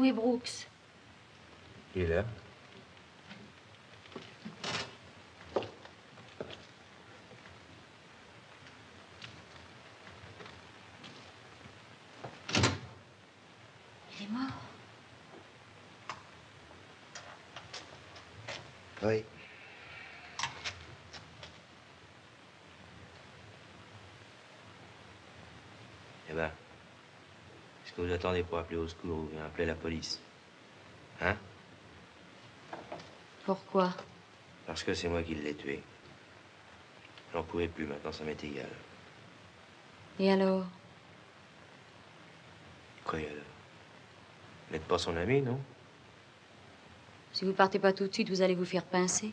Où est Brooks? Il est là. Il est mort. Oui. Eh ben, est-ce que vous attendez pour appeler au secours ou bien appeler la police? Hein? Pourquoi? Parce que c'est moi qui l'ai tué. J'en pouvais plus, maintenant ça m'est égal. Et alors? Quoi et alors? Vous n'êtes pas son ami, non? Si vous partez pas tout de suite, vous allez vous faire pincer.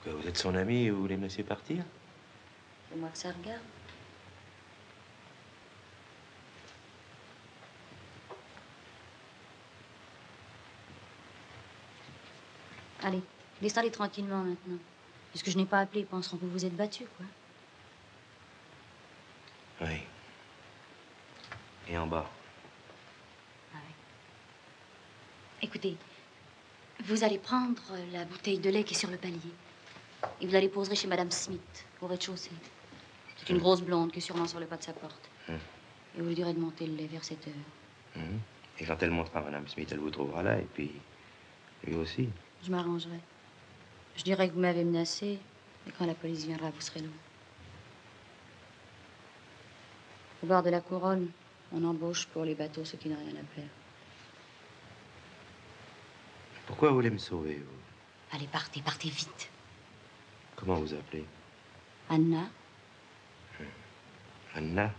Quoi, vous êtes son ami et vous voulez me laisser partir? C'est moi que ça regarde. Allez, descendez tranquillement maintenant. Puisque je n'ai pas appelé, ils penseront que vous vous êtes battu, quoi. Oui. Et en bas? Ah oui. Écoutez, vous allez prendre la bouteille de lait qui est sur le palier. Et vous allez poser chez Madame Smith, au rez-de-chaussée. C'est une grosse blonde qui est sûrement sur le pas de sa porte. Et vous lui direz de monter le lait vers 7 heures. Et quand elle montera Madame Smith, elle vous trouvera là, et puis lui aussi. Je m'arrangerai. Je dirai que vous m'avez menacé, et quand la police viendra, vous serez loin. Au bord de la couronne, on embauche pour les bateaux ceux qui n'ont rien à faire. Pourquoi vous voulez me sauver, vous? Allez, partez, partez vite. Comment vous appelez? Anna? Anna?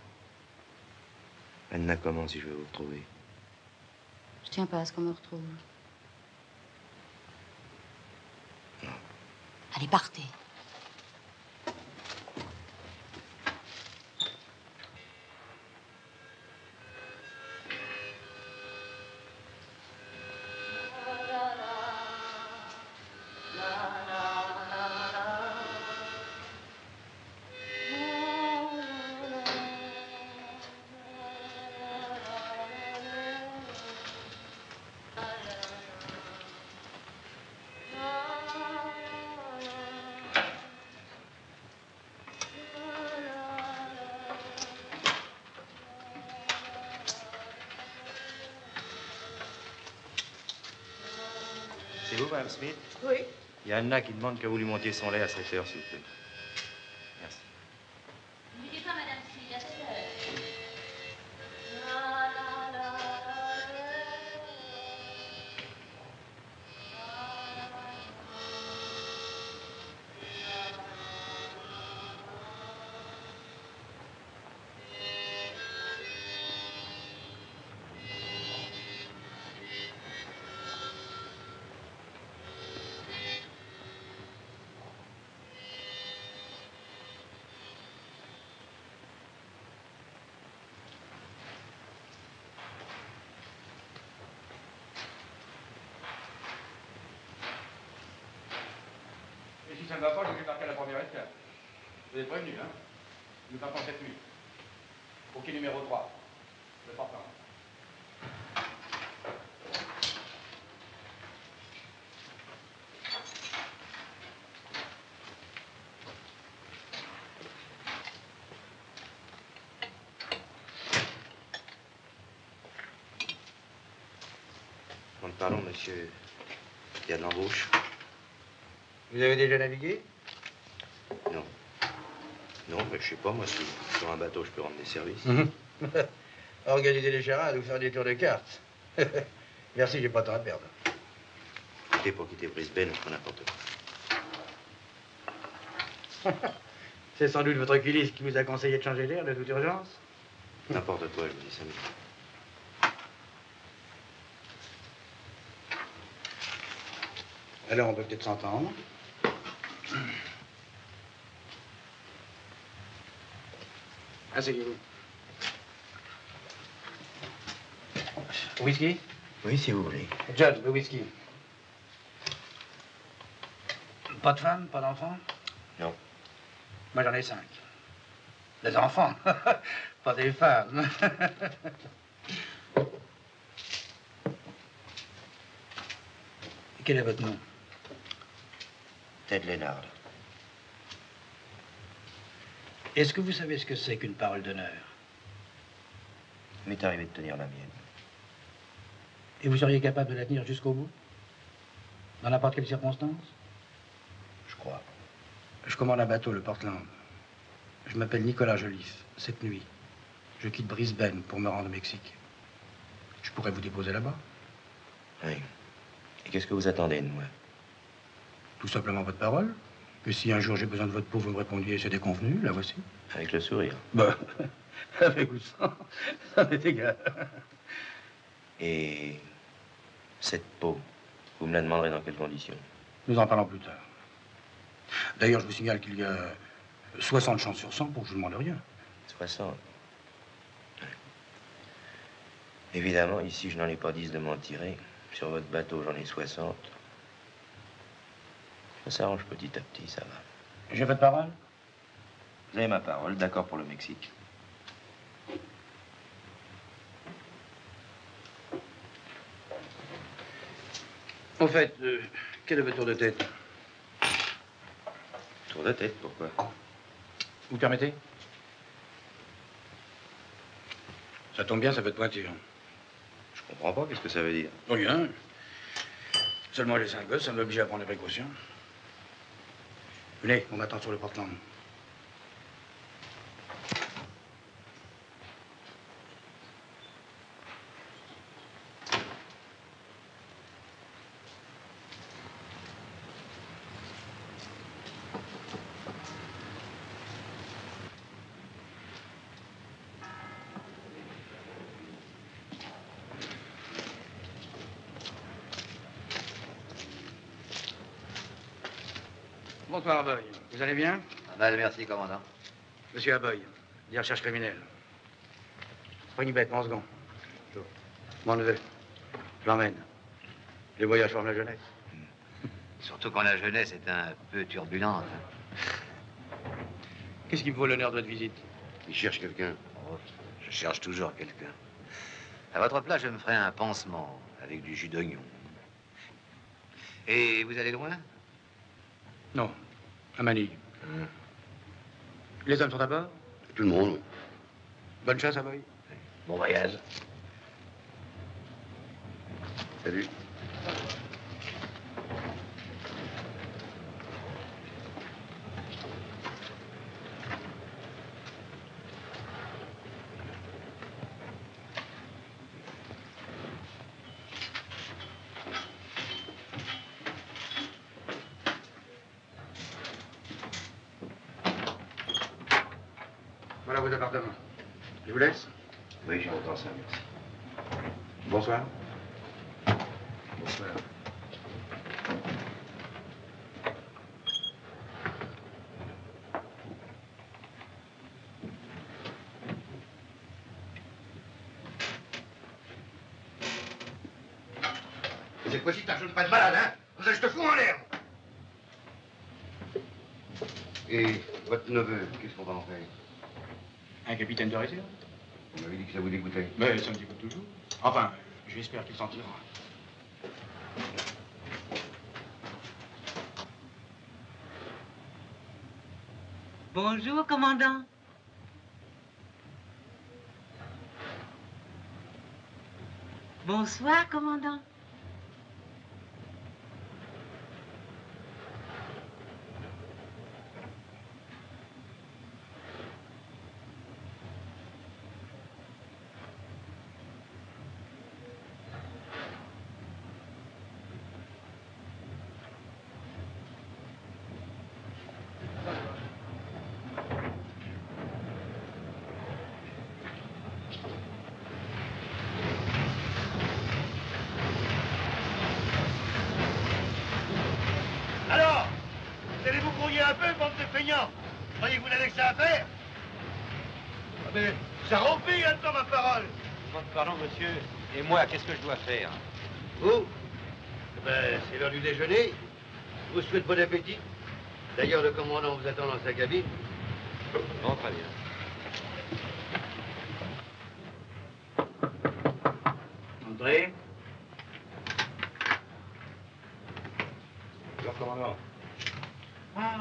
Anna, comment, si je veux vous retrouver? Je tiens pas à ce qu'on me retrouve. Non. Allez, partez. C'est vous, Madame Smith? Oui. Il y a Anna qui demande que vous lui montiez son lait à 7 heures, s'il vous plaît. Merci. N'oubliez pas, Madame Smith, à 7 heures. Et si ça ne va pas, je vais marquer à la première étape. Vous êtes prévenu, hein? Nous partons cette nuit. Au quai numéro 3. Le partant. Pardon, monsieur. Il y a de l'embauche. Vous avez déjà navigué? Non. Non, mais je sais pas, moi, si sur un bateau, je peux rendre des services. Organiser les charades ou faire des tours de cartes. Merci, j'ai pas de temps à perdre. Écoutez, pour quitter Brisbane, on fait n'importe quoi. C'est sans doute votre oculiste qui vous a conseillé de changer d'air de toute urgence. N'importe quoi, je vous dis ça. Alors, on peut peut-être s'entendre. Asseyez-vous. Whisky? Oui, si vous voulez. Judge, le whisky. Pas de femme, pas d'enfant? Non. Moi, j'en ai 5. Des enfants, pas des femmes. Quel est votre nom? Ted Lennard. Est-ce que vous savez ce que c'est qu'une parole d'honneur? Il m'est arrivé de tenir la mienne. Et vous seriez capable de la tenir jusqu'au bout? Dans n'importe quelle circonstance? Je crois. Je commande un bateau, le Portland. Je m'appelle Nicolas Joliffe. Cette nuit, je quitte Brisbane pour me rendre au Mexique. Je pourrais vous déposer là-bas? Oui. Et qu'est-ce que vous attendez de moi? Tout simplement votre parole. Que si un jour j'ai besoin de votre peau, vous me répondiez, c'est déconvenu, la voici. Avec le sourire. Bah, avec ou sans, ça m'est égal. Et cette peau, vous me la demanderez dans quelles conditions? Nous en parlons plus tard. D'ailleurs, je vous signale qu'il y a 60 chances sur 100 pour que je ne demande rien. 60. Ouais. Évidemment, ici, je n'en ai pas 10 de m'en tirer. Sur votre bateau, j'en ai 60. Ça s'arrange petit à petit, ça va. J'ai votre parole? Vous avez ma parole, d'accord pour le Mexique. Au fait, quel est votre tour de tête? Tour de tête, pourquoi? Vous permettez? Ça tombe bien, ça fait de pointure. Je comprends pas, qu'est-ce que ça veut dire? Rien. Seulement les 5 gosses, ça m'oblige à prendre des précautions. Venez, on m'attend sur le Portland. Bonsoir, Aboy. Vous allez bien? Mal, merci, commandant. Monsieur Aboy, des recherches criminelles. Springbeck, en second. Mon neveu, je l'emmène. Les voyages forment la jeunesse. Surtout quand la jeunesse est un peu turbulente. Qu'est-ce qui me vaut l'honneur de votre visite? Il cherche quelqu'un. Oh, je cherche toujours quelqu'un. À votre place, je me ferai un pansement avec du jus d'oignon. Et vous allez loin? Non, à Manille. Les hommes sont à bord? Tout le monde. Bonne chasse, Aboy. Bon voyage. Salut. Voilà vos appartements. Je vous laisse? Oui, j'entends ça, merci. Bonsoir. Bonsoir. Cette fois-ci, t'achètes pas de malade, hein? Vous allez, je te fous en l'air. Et votre neveu, qu'est-ce qu'on va en faire? Un capitaine de réserve? Vous m'avez dit que ça vous dégoûtait. Mais ça me dégoûte toujours. Enfin, j'espère qu'il s'en tirera. Bonjour, commandant. Bonsoir, commandant. Alors, vous allez vous grouiller un peu, bande de feignants. Croyez que vous n'avez que ça à faire? Ah mais, ça remplit, attends ma parole. Pardon, monsieur. Et moi, qu'est-ce que je dois faire? Vous? Ben, c'est l'heure du déjeuner. Je vous souhaite bon appétit. D'ailleurs, le commandant vous attend dans sa cabine. Bon, très bien. Entrez.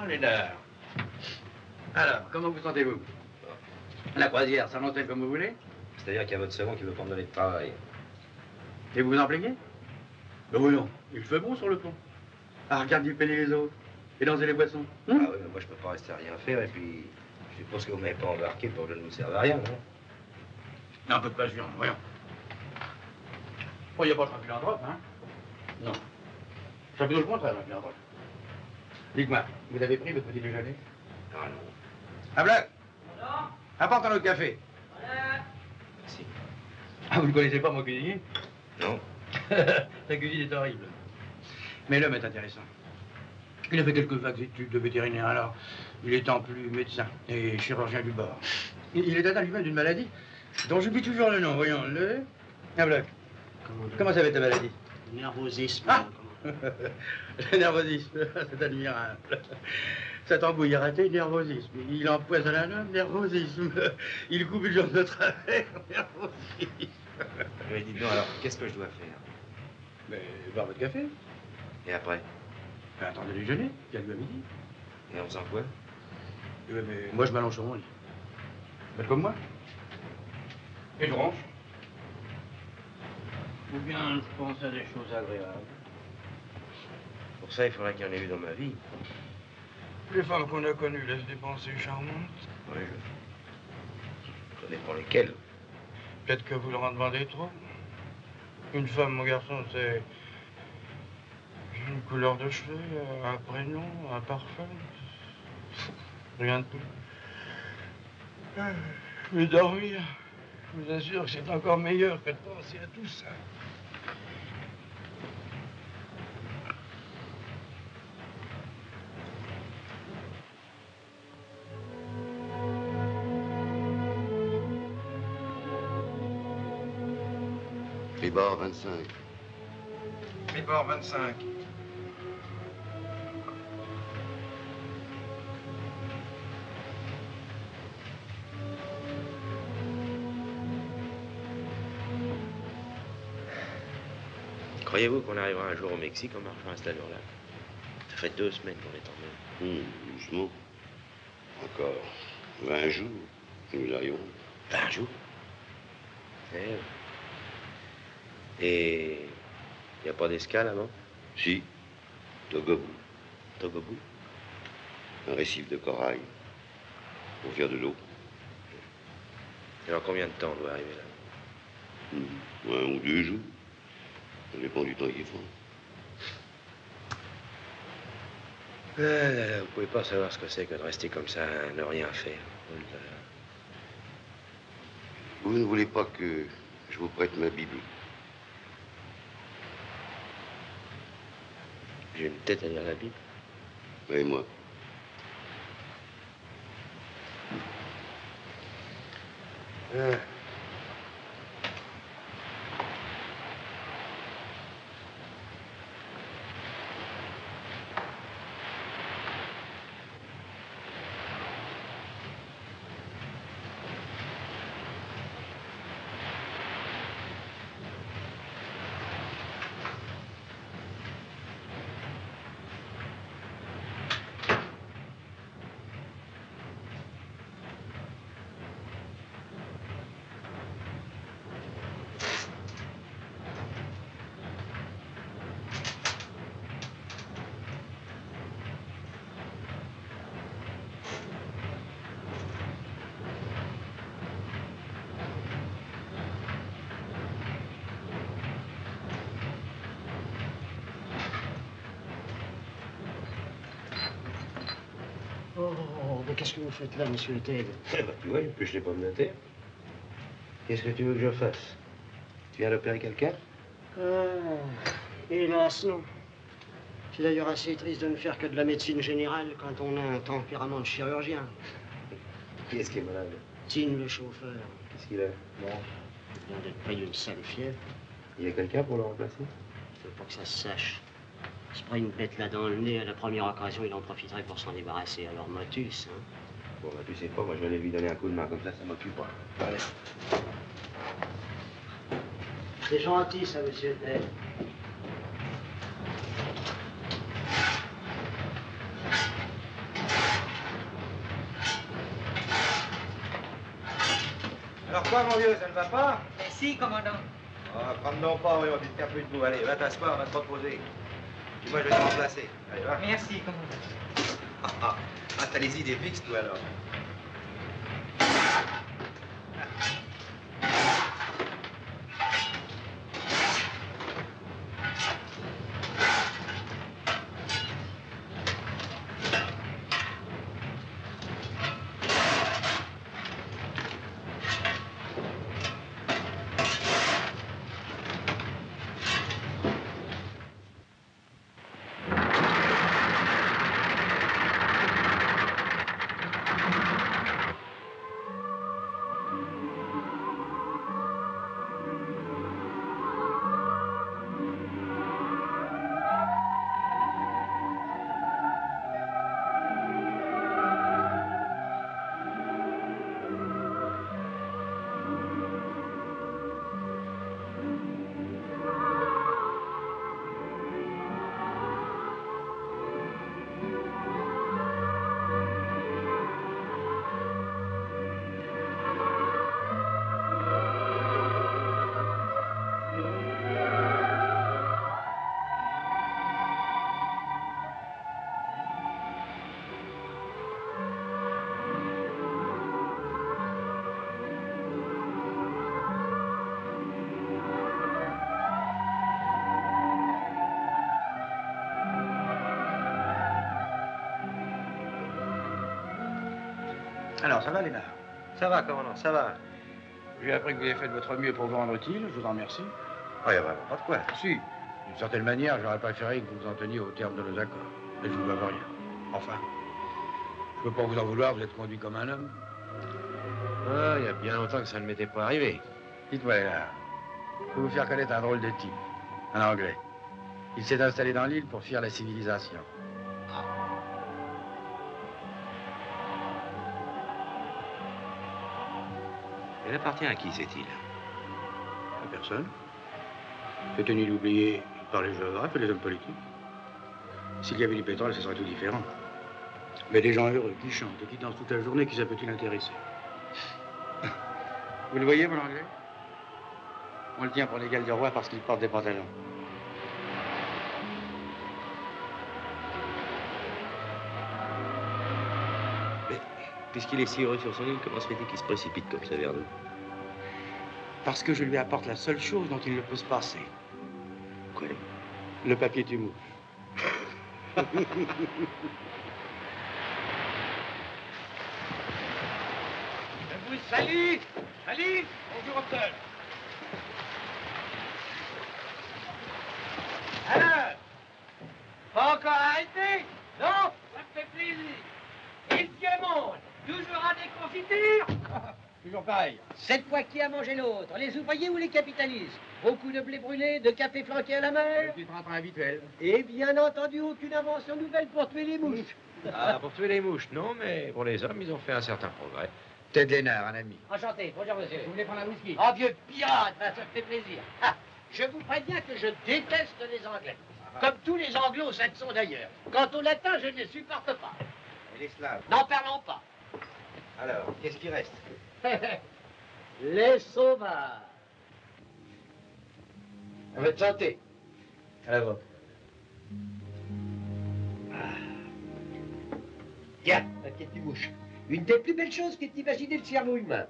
Ah, Lénard. Alors, comment vous sentez-vous? La croisière s'annonce-t-elle comme vous voulez? C'est-à-dire qu'il y a votre savon qui veut pas me donner de travail. Et vous vous en plaignez? Ben oui, non. Il fait bon sur le pont. À regarder peler les autres et lancer les poissons. Ah oui, mais moi je peux pas rester à rien faire et puis je suppose que vous m'avez pas embarqué pour que je ne vous serve à rien, non? Un peu de patience, voyons. Oh, il n'y a pas de philanthrope, hein? Non. C'est plutôt le contraire, un philanthrope. Dites-moi, vous avez pris votre petit déjeuner? Ah non. Ah, Black! Apporte un autre café. Merci. Ah, vous ne connaissez pas mon cuisinier? Non. Sa cuisine est horrible. Mais l'homme est intéressant. Il a fait quelques vagues études de vétérinaire, alors il est en plus médecin et chirurgien du bord. Il est atteint lui-même d'une maladie dont j'oublie toujours le nom, voyons. Ah, Black. Comment ça va ta maladie? Nervosisme. Ah. Le nervosisme, c'est admirable. Cette embouille a raté, nervosisme. Il empoisonne un homme, nervosisme. Il coupe une jambe de travers, nervosisme. Mais dites donc, alors, qu'est-ce que je dois faire? Mais boire votre café. Et après? Ben, attendez le déjeuner, il y a le midi. Et en faisant quoi? Mais moi, je m'allonge sur mon lit. Faites comme moi. Et je ronge. Ou bien je pense à des choses agréables. Pour ça, il faudrait qu'il y en ait eu dans ma vie. Les femmes qu'on a connues laissent des pensées charmantes. Oui, ça dépend lesquelles. Peut-être que vous leur en demandez trop. Une femme, mon garçon, c'est une couleur de cheveux, un prénom, un parfum. Rien de plus. Je vais dormir. Je vous assure que c'est encore meilleur que de penser à tout ça. Tribord 25. Tribord 25. Croyez-vous qu'on arrivera un jour au Mexique en marchant à cette allure-là? Ça fait 2 semaines qu'on est en mer. Doucement. Encore 20 jours, nous arriverons. 20 jours? Eh. Et il n'y a pas d'escale avant? Si, Togobu. Togobu? Un récif de corail. Pour faire de l'eau. Et en combien de temps on doit arriver là? 1 ou 2 jours. Ça dépend du temps qu'il faut. Vous pouvez pas savoir ce que c'est que de rester comme ça, ne rien faire. Vous ne voulez pas que je vous prête ma Bible? J'ai une tête à lire la Bible. Et moi? Mais qu'est-ce que vous faites là, monsieur Ted? Eh ben, tu vois, je l'ai pas me noter. Qu'est-ce que tu veux que je fasse? Tu viens d'opérer quelqu'un? Hélas, non. C'est d'ailleurs assez triste de ne faire que de la médecine générale quand on a un tempérament de chirurgien. Qui est-ce qui est malade? Tine, le chauffeur. Qu'est-ce qu'il a? Bon, il vient d'être pris d'une sale fièvre. Il y a quelqu'un pour le remplacer? Il faut pas que ça se sache. Il se prend une bête là dans le nez, à la première occasion, il en profiterait pour s'en débarrasser. Alors, motus, hein. Bon, bah, tu sais pas, moi je vais aller lui donner un coup de main, comme ça m'occupe pas. Allez. C'est gentil, ça, monsieur Ted. Alors quoi, mon vieux, ça ne va pas? Mais si, commandant. Ah, prends donc pas, voyons, tu te tiens plus debout. Allez, va t'asseoir, va te reposer. Puis moi, je vais te remplacer. Allez, va. Merci, commandant. Ah, t'as les idées fixes, toi, alors. Alors, ça va, Lénard? Ça va, commandant, ça va. J'ai appris que vous avez fait de votre mieux pour vous rendre utile, je vous en remercie. Oh, y a vraiment pas de quoi. Si, d'une certaine manière, j'aurais préféré que vous vous en teniez au terme de nos accords. Mais je ne vous dois rien. Enfin, je peux pas vous en vouloir, vous êtes conduit comme un homme. Ah, il y a bien longtemps que ça ne m'était pas arrivé. Dites-moi, Lénard, je peux vous faire connaître un drôle de type, un Anglais. Il s'est installé dans l'île pour fuir la civilisation. Elle appartient à qui, cette île? À personne. C'est une île oubliée par les géographes et les hommes politiques. S'il y avait du pétrole, ce serait tout différent. Mais des gens heureux qui chantent et qui dansent toute la journée, qui ça peut-il intéresser? Vous le voyez, mon Anglais? On le tient pour l'égal du roi parce qu'il porte des pantalons. Mais, puisqu'il est si heureux sur son île, comment se fait-il qu'il se précipite comme ça vers nous? Parce que je lui apporte la seule chose dont il ne peut se passer. Quoi? Le papier du mouche. Je vous salue. Salut. Bonjour, docteur. Alors, pas encore arrêté? Non, ça me fait plaisir. Et le vieux monde, toujours à des confitures? Toujours pareil. Cette fois, qui a mangé l'autre? Les ouvriers ou les capitalistes? Beaucoup de blé brûlé, de café flanqué à la mer? Le petit train habituel. Et bien entendu, aucune invention nouvelle pour tuer les mouches. Ah, pour tuer les mouches, non, mais pour les hommes, ils ont fait un certain progrès. Ted Lénard, un ami. Enchanté, bonjour monsieur. Vous voulez prendre un whisky? Oh, vieux pirate, ça me fait plaisir. Ah, je vous préviens que je déteste les Anglais. Comme tous les anglo-saxons d'ailleurs. Quant au latin, je ne les supporte pas. Et les Slaves? N'en parlons pas. Alors, qu'est-ce qui reste? Les sauvages. On va te chanter. À la vôtre. Tiens, ma petite mouche. Une des plus belles choses qu'ait imaginé le cerveau humain.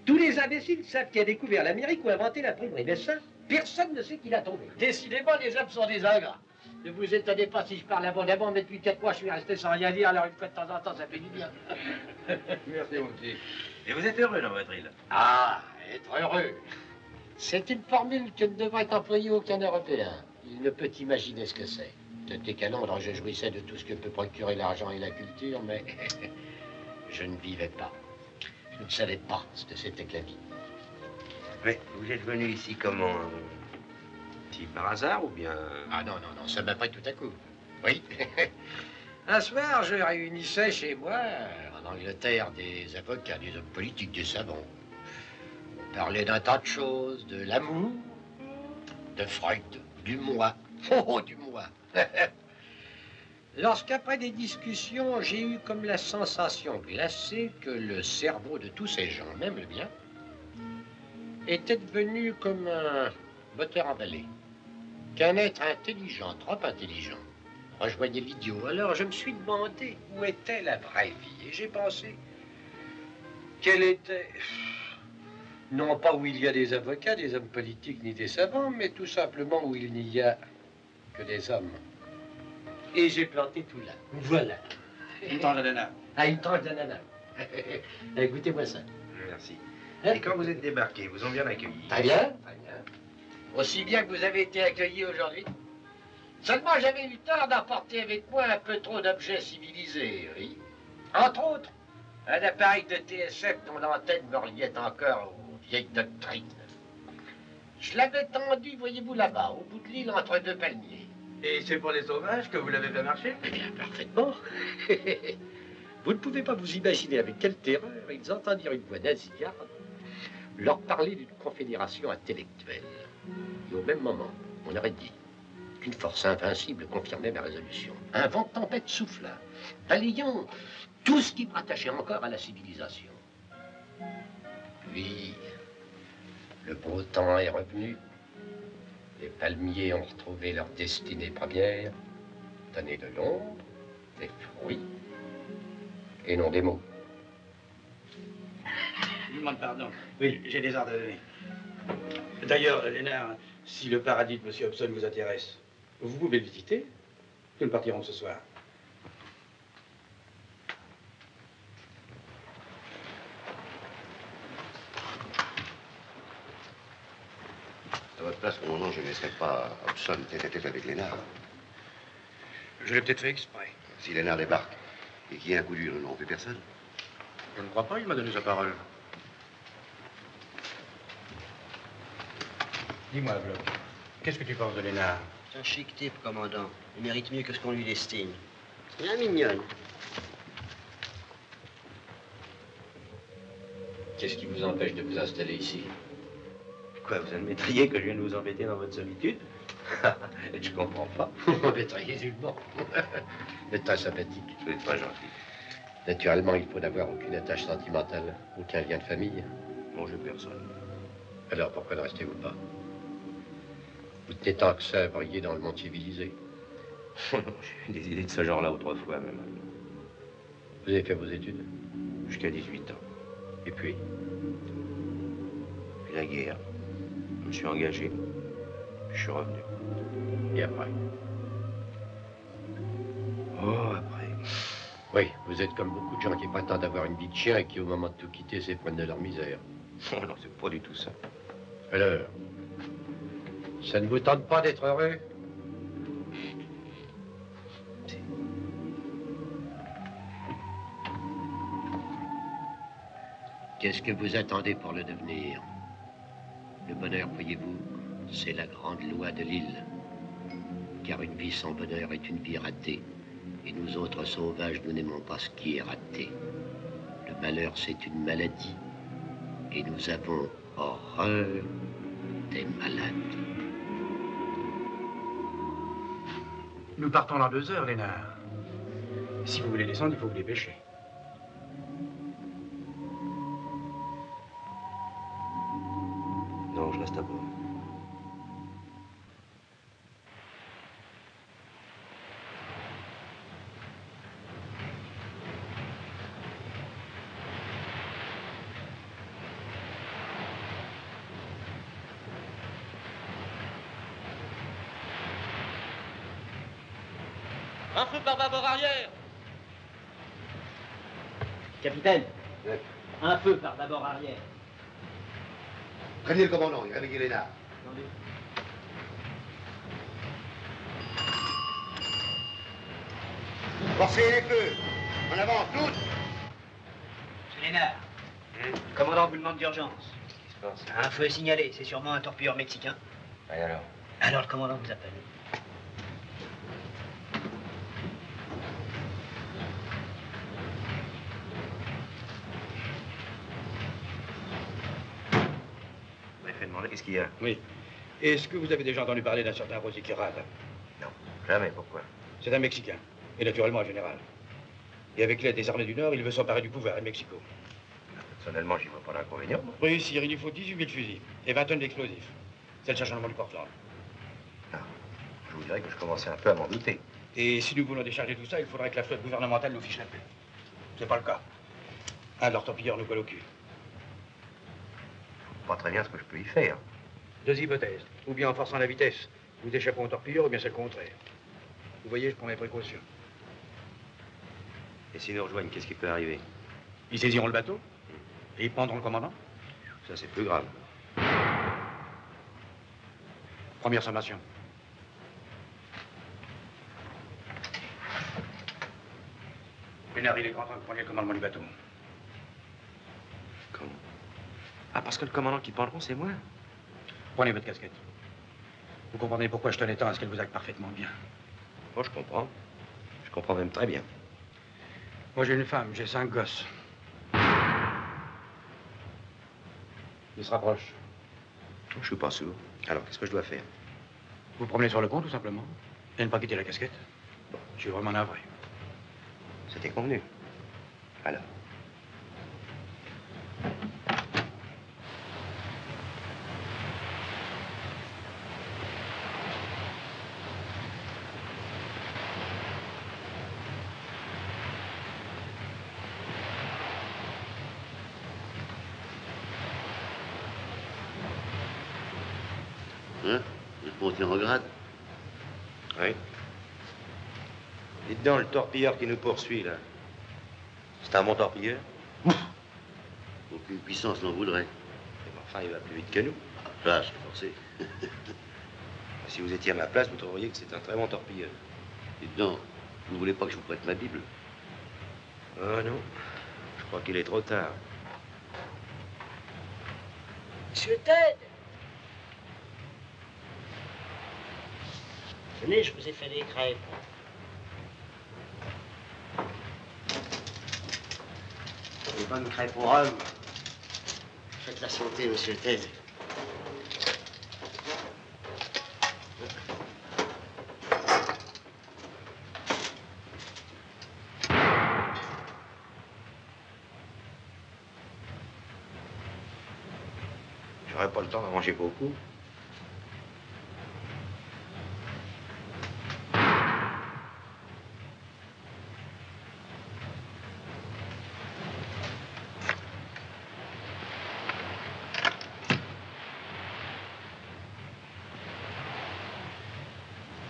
Tous les imbéciles savent qui a découvert l'Amérique ou inventé l'imprimerie, mais ça, personne ne sait qui l'a trouvé. Décidément, les hommes sont des ingrats. Ne vous étonnez pas si je parle abondamment, mais depuis 4 mois, je suis resté sans rien dire, alors une fois de temps en temps, ça fait du bien. Merci, mon petit. Et vous êtes heureux dans votre île? Ah, être heureux. C'est une formule que ne devrait employer aucun Européen. Il ne peut imaginer ce que c'est. C'était qu'à Londres, je jouissais de tout ce que peut procurer l'argent et la culture, mais je ne vivais pas. Je ne savais pas ce que c'était que la vie. Mais vous êtes venu ici comment? Si par hasard ou bien... Ah non, non, non, ça m'a pris tout à coup. Oui. Un soir, je réunissais chez moi, en Angleterre, des avocats, des hommes politiques, des savants. On parlait d'un tas de choses, de l'amour, de Freud, du moi. Oh, du moi. Lorsqu'après des discussions, j'ai eu comme la sensation glacée que le cerveau de tous ces gens, même le mien, était devenu comme un moteur emballé. Qu'un être intelligent, trop intelligent, rejoignait l'idiot. Alors je me suis demandé où était la vraie vie. Et j'ai pensé qu'elle était... Non pas où il y a des avocats, des hommes politiques, ni des savants, mais tout simplement où il n'y a que des hommes. Et j'ai planté tout là. Voilà. Une tranche d'ananas. Ah, une tranche d'ananas. Goûtez-moi ça. Merci. Hein? Et quand vous êtes débarqués, vous ont bien accueilli? Très bien, très bien. Aussi bien que vous avez été accueillis aujourd'hui. Seulement, j'avais eu tort d'emporter avec moi un peu trop d'objets civilisés, oui. Entre autres, un appareil de TSF dont l'antenne me reliait encore aux vieilles doctrines. Je l'avais tendu, voyez-vous, là-bas, au bout de l'île, entre deux palmiers. Et c'est pour les sauvages que vous l'avez fait marcher? Eh bien, parfaitement. Vous ne pouvez pas vous imaginer avec quelle terreur ils entendirent une voix nasillarde leur parler d'une confédération intellectuelle. Et au même moment, on aurait dit qu'une force invincible confirmait ma résolution. Un vent de tempête souffla, balayant tout ce qui me rattachait encore à la civilisation. Puis, le beau temps est revenu. Les palmiers ont retrouvé leur destinée première, donner de l'ombre, des fruits, et non des mots. Je vous demande pardon. Oui, j'ai des ordres à donner. D'ailleurs, Lénard, si le paradis de M. Hobson vous intéresse, vous pouvez le visiter. Nous partirons ce soir. À votre place, commandant, je ne laisserai pas Hobson tête à tête avec Lénard. Je l'ai peut-être fait exprès. Si Lénard débarque et qu'il y ait un coup dur, nous n'en fait personne. Je ne crois pas, il m'a donné sa parole. Dis-moi, Bloch, qu'est-ce que tu penses de Lénard? C'est un chic type, commandant. Il mérite mieux que ce qu'on lui destine. Il est mignonne. Qu'est-ce qui vous empêche de vous installer ici? Quoi, vous admettriez que je viens de vous embêter dans votre solitude? Je comprends pas. Vous m'embêteriez nullement. Vous êtes très sympathique. Vous êtes pas gentil. Naturellement, il faut n'avoir aucune attache sentimentale, aucun lien de famille. Bon, je personne. Alors pourquoi ne restez-vous pas? Vous tenez tant que ça à briller dans le monde civilisé. J'ai eu des idées de ce genre-là autrefois même. Vous avez fait vos études? Jusqu'à 18 ans. Et puis? Puis la guerre. Je me suis engagé. Je suis revenu. Et après? Oh, après. Oui, vous êtes comme beaucoup de gens qui prétendent avoir une vie de chien et qui, au moment de tout quitter, s'éprennent de leur misère. Oh non, c'est pas du tout ça. Alors, ça ne vous tente pas d'être heureux? Qu'est-ce que vous attendez pour le devenir? Le bonheur, voyez-vous, c'est la grande loi de l'île. Car une vie sans bonheur est une vie ratée. Et nous autres sauvages, nous n'aimons pas ce qui est raté. Le malheur, c'est une maladie. Et nous avons horreur des malades. Nous partons dans 2 heures, Lénard. Si vous voulez descendre, il faut vous dépêcher. Non, je reste à bord. Un feu par bâbord arrière. Capitaine, Ouais. un feu par bâbord arrière. Prévenez le commandant, il réveille Lénard. Attendez. Forcez les feux. En avant, toutes. C'est Lénard. Le commandant vous demande d'urgence. Qu'est-ce qui se passe? Un feu signalé, c'est sûrement un torpilleur mexicain. Et alors? Alors le commandant vous appelle. Vous m'avez fait demander qu'est-ce qu'il y a? Oui. Est-ce que vous avez déjà entendu parler d'un certain Rosy Quirade? Non, jamais. Pourquoi? C'est un Mexicain, et naturellement un général. Et avec l'aide des armées du Nord, il veut s'emparer du pouvoir à Mexico. Personnellement, j'y vois pas d'inconvénient. Oui, sire, il lui faut 18 000 fusils et 20 tonnes d'explosifs. C'est le chargement du Portland. Ah, je vous dirais que je commençais un peu à m'en douter. Et si nous voulons décharger tout ça, il faudrait que la flotte gouvernementale nous fiche la paix. C'est pas le cas. Un de leurs torpilleurs nous colle au cul. Pas très bien ce que je peux y faire. Deux hypothèses. Ou bien en forçant la vitesse, nous échappons au torpilleur, ou bien c'est le contraire. Vous voyez, je prends mes précautions. Et s'ils nous rejoignent, qu'est-ce qui peut arriver? Ils saisiront le bateau et ils prendront le commandant. Ça, c'est plus grave. Première sommation. Lénard, il est grand temps que vous preniez le commandement du bateau. Comment? Ah, parce que le commandant qui prendront, c'est moi. Prenez votre casquette. Vous comprenez pourquoi je tenais tant à ce qu'elle vous aille parfaitement bien. Moi, je comprends. Je comprends même très bien. Moi, j'ai une femme, j'ai 5 gosses. Il se rapproche. Je suis pas sourd. Alors, qu'est-ce que je dois faire? Vous promenez sur le pont, tout simplement. Et ne pas quitter la casquette. Bon, je suis vraiment navré. C'était convenu. Alors. Hein? Vous êtes monté en grade? Oui. Dites donc, le torpilleur qui nous poursuit, là. C'est un bon torpilleur? Aucune puissance n'en voudrait. Mais enfin, il va plus vite que nous. Ça, c'est forcé. Si vous étiez à ma place, vous trouveriez que c'est un très bon torpilleur. Dites donc, vous voulez pas que je vous prête ma Bible? Oh non. Je crois qu'il est trop tard. Monsieur Ted! Venez, je vous ai fait des crêpes. Des bonnes crêpes au rhum. Faites la santé, monsieur Ted. J'aurais pas le temps d'en manger beaucoup.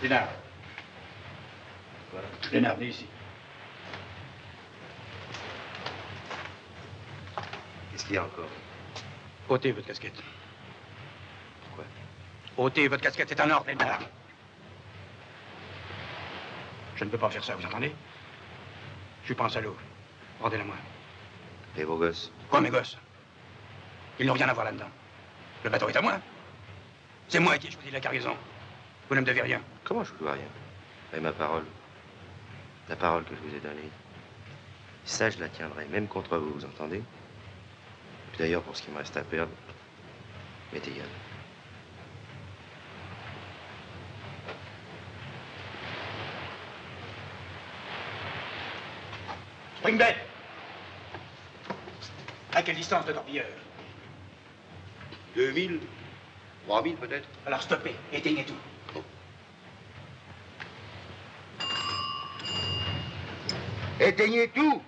Lénard. Quoi? Lénard, venez ici. Qu'est-ce qu'il y a encore? Ôtez votre casquette. Pourquoi? Ôtez votre casquette, c'est un ordre, Lénard. Je ne peux pas faire ça, vous entendez? Je suis pas un salaud. Rendez-la moi. Et vos gosses? Quoi, mes gosses? Ils n'ont rien à voir là-dedans. Le bateau est à moi. C'est moi qui ai choisi la cargaison. Vous ne me devez rien. Comment je vous dois rien? Et ma parole? La parole que je vous ai donnée. Ça, je la tiendrai, même contre vous, vous entendez? Puis d'ailleurs, pour ce qui me reste à perdre, m'est égal. Springback! À quelle distance de torpilleur? 2000? 3000 peut-être? Alors stoppez, éteignez tout. Éteignez tout!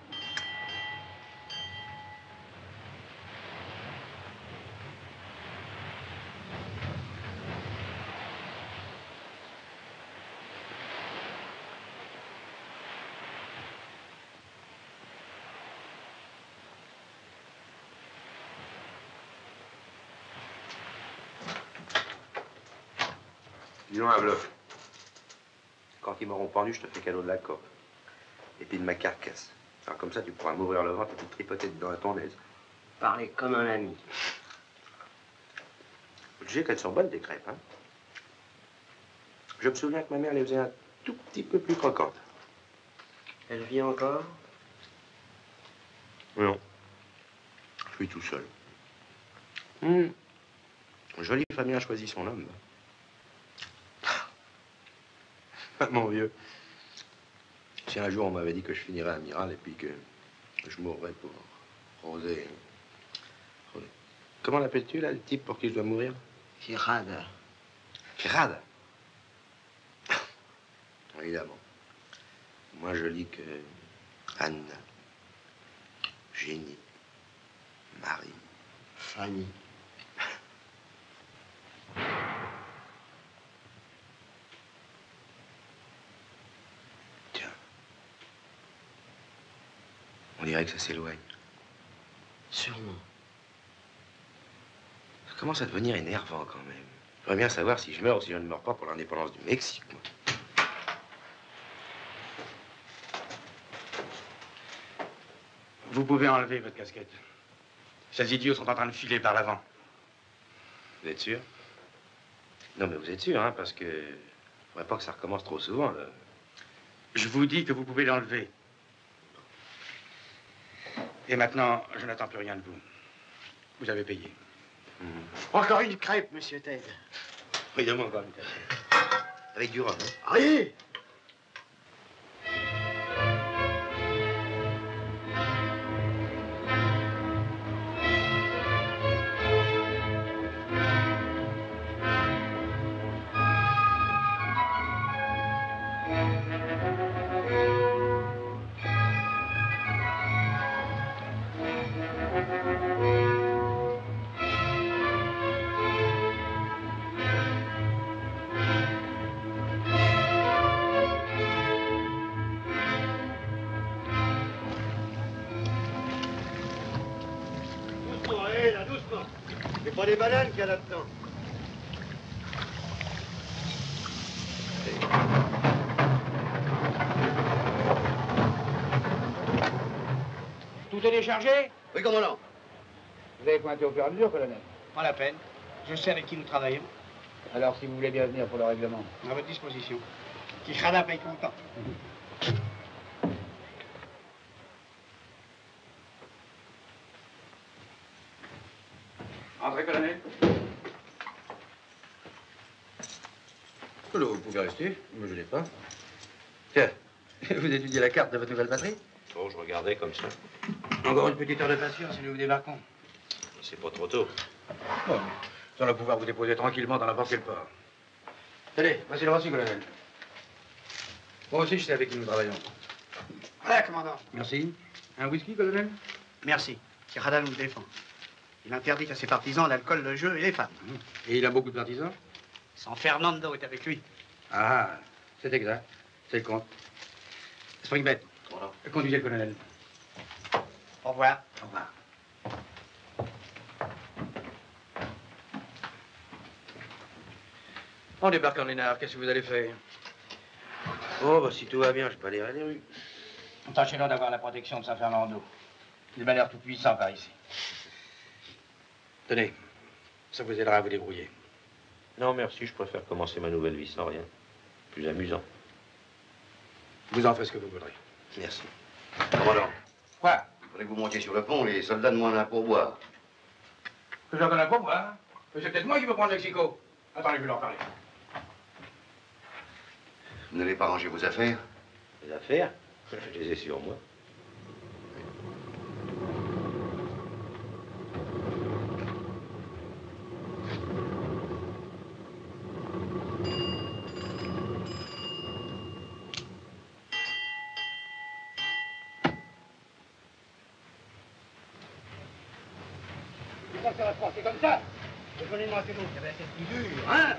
Dis-donc un bluff. Quand ils m'auront pendu, je te fais cadeau de la coque. Et puis de ma carcasse. Alors comme ça, tu pourras m'ouvrir le ventre et te tripoter dedans à ton aise. Parlez comme un ami. Faut te dire qu'elles sont bonnes, tes crêpes, hein? Je me souviens que ma mère les faisait un tout petit peu plus croquantes. Elle vit encore? Non. Je suis tout seul. Jolie famille a choisi son homme. Mon vieux. Si un jour on m'avait dit que je finirais amiral et puis que je mourrais pour Rosé, Comment l'appelles-tu, là, le type pour qui je dois mourir? Firada. Firada? Évidemment. Moins joli que Anna, Génie, Marie, Fanny. Tiens. On dirait que ça s'éloigne. Sûrement. Ça commence à devenir énervant quand même. J'aimerais bien savoir si je meurs ou si je ne meurs pas pour l'indépendance du Mexique, moi. Vous pouvez enlever votre casquette. Ces idiots sont en train de filer par l'avant. Vous êtes sûr? Non, mais vous êtes sûr, hein, parce que... faudrait pas que ça recommence trop souvent, là. Je vous dis que vous pouvez l'enlever. Et maintenant, je n'attends plus rien de vous. Vous avez payé. Encore une crêpe, monsieur Ted. Oui, donne-moi encore une crêpe. Avec du rhum, hein? Allez! Pas des bananes qu'il y a là-dedans. Tout téléchargé? Oui, commandant. Vous avez pointé au fur et à mesure, colonel? Pas la peine. Je sais avec qui nous travaillons. Alors, si vous voulez bien venir pour le règlement. À votre disposition. Quijada paye content. Entrez, colonel. Vous pouvez rester, ne me gênez pas. Tiens, vous étudiez la carte de votre nouvelle patrie? Bon, je regardais comme ça. Encore une petite heure de patience et nous vous débarquons. C'est pas trop tôt. Bon, nous allons pouvoir vous déposer tranquillement dans n'importe quel port. Tenez, voici le reçu, colonel. Moi aussi, je sais avec qui nous travaillons. Voilà, commandant. Merci. Un whisky, colonel? Merci. Quijada nous défend. Il interdit à ses partisans l'alcool, le jeu et les femmes. Et il a beaucoup de partisans? San Fernando est avec lui. Ah, c'est exact. C'est le compte. Springbet, conduisez le colonel. Au revoir. Au revoir. On débarque en Lénard, qu'est-ce que vous allez faire? Oh, bah, si tout va bien, je balayerai les rues. Tâchez-donc d'avoir la protection de San Fernando. Il m'a l'air tout puissant par ici. Tenez, ça vous aidera à vous débrouiller. Non, merci, je préfère commencer ma nouvelle vie sans rien. Plus amusant. Vous en faites ce que vous voudrez. Merci. Commandant, Quoi? il faudrait que vous montiez sur le pont, les soldats demandent un pourboire. Que j'en donne un pourboire? C'est peut-être moi qui veux prendre Mexico. Attendez, je vais leur parler. Vous n'allez pas ranger vos affaires? Les affaires, je les ai sur moi. Ça va se passer comme ça. Donnez-moi ces autres, ça va être plus dur, hein?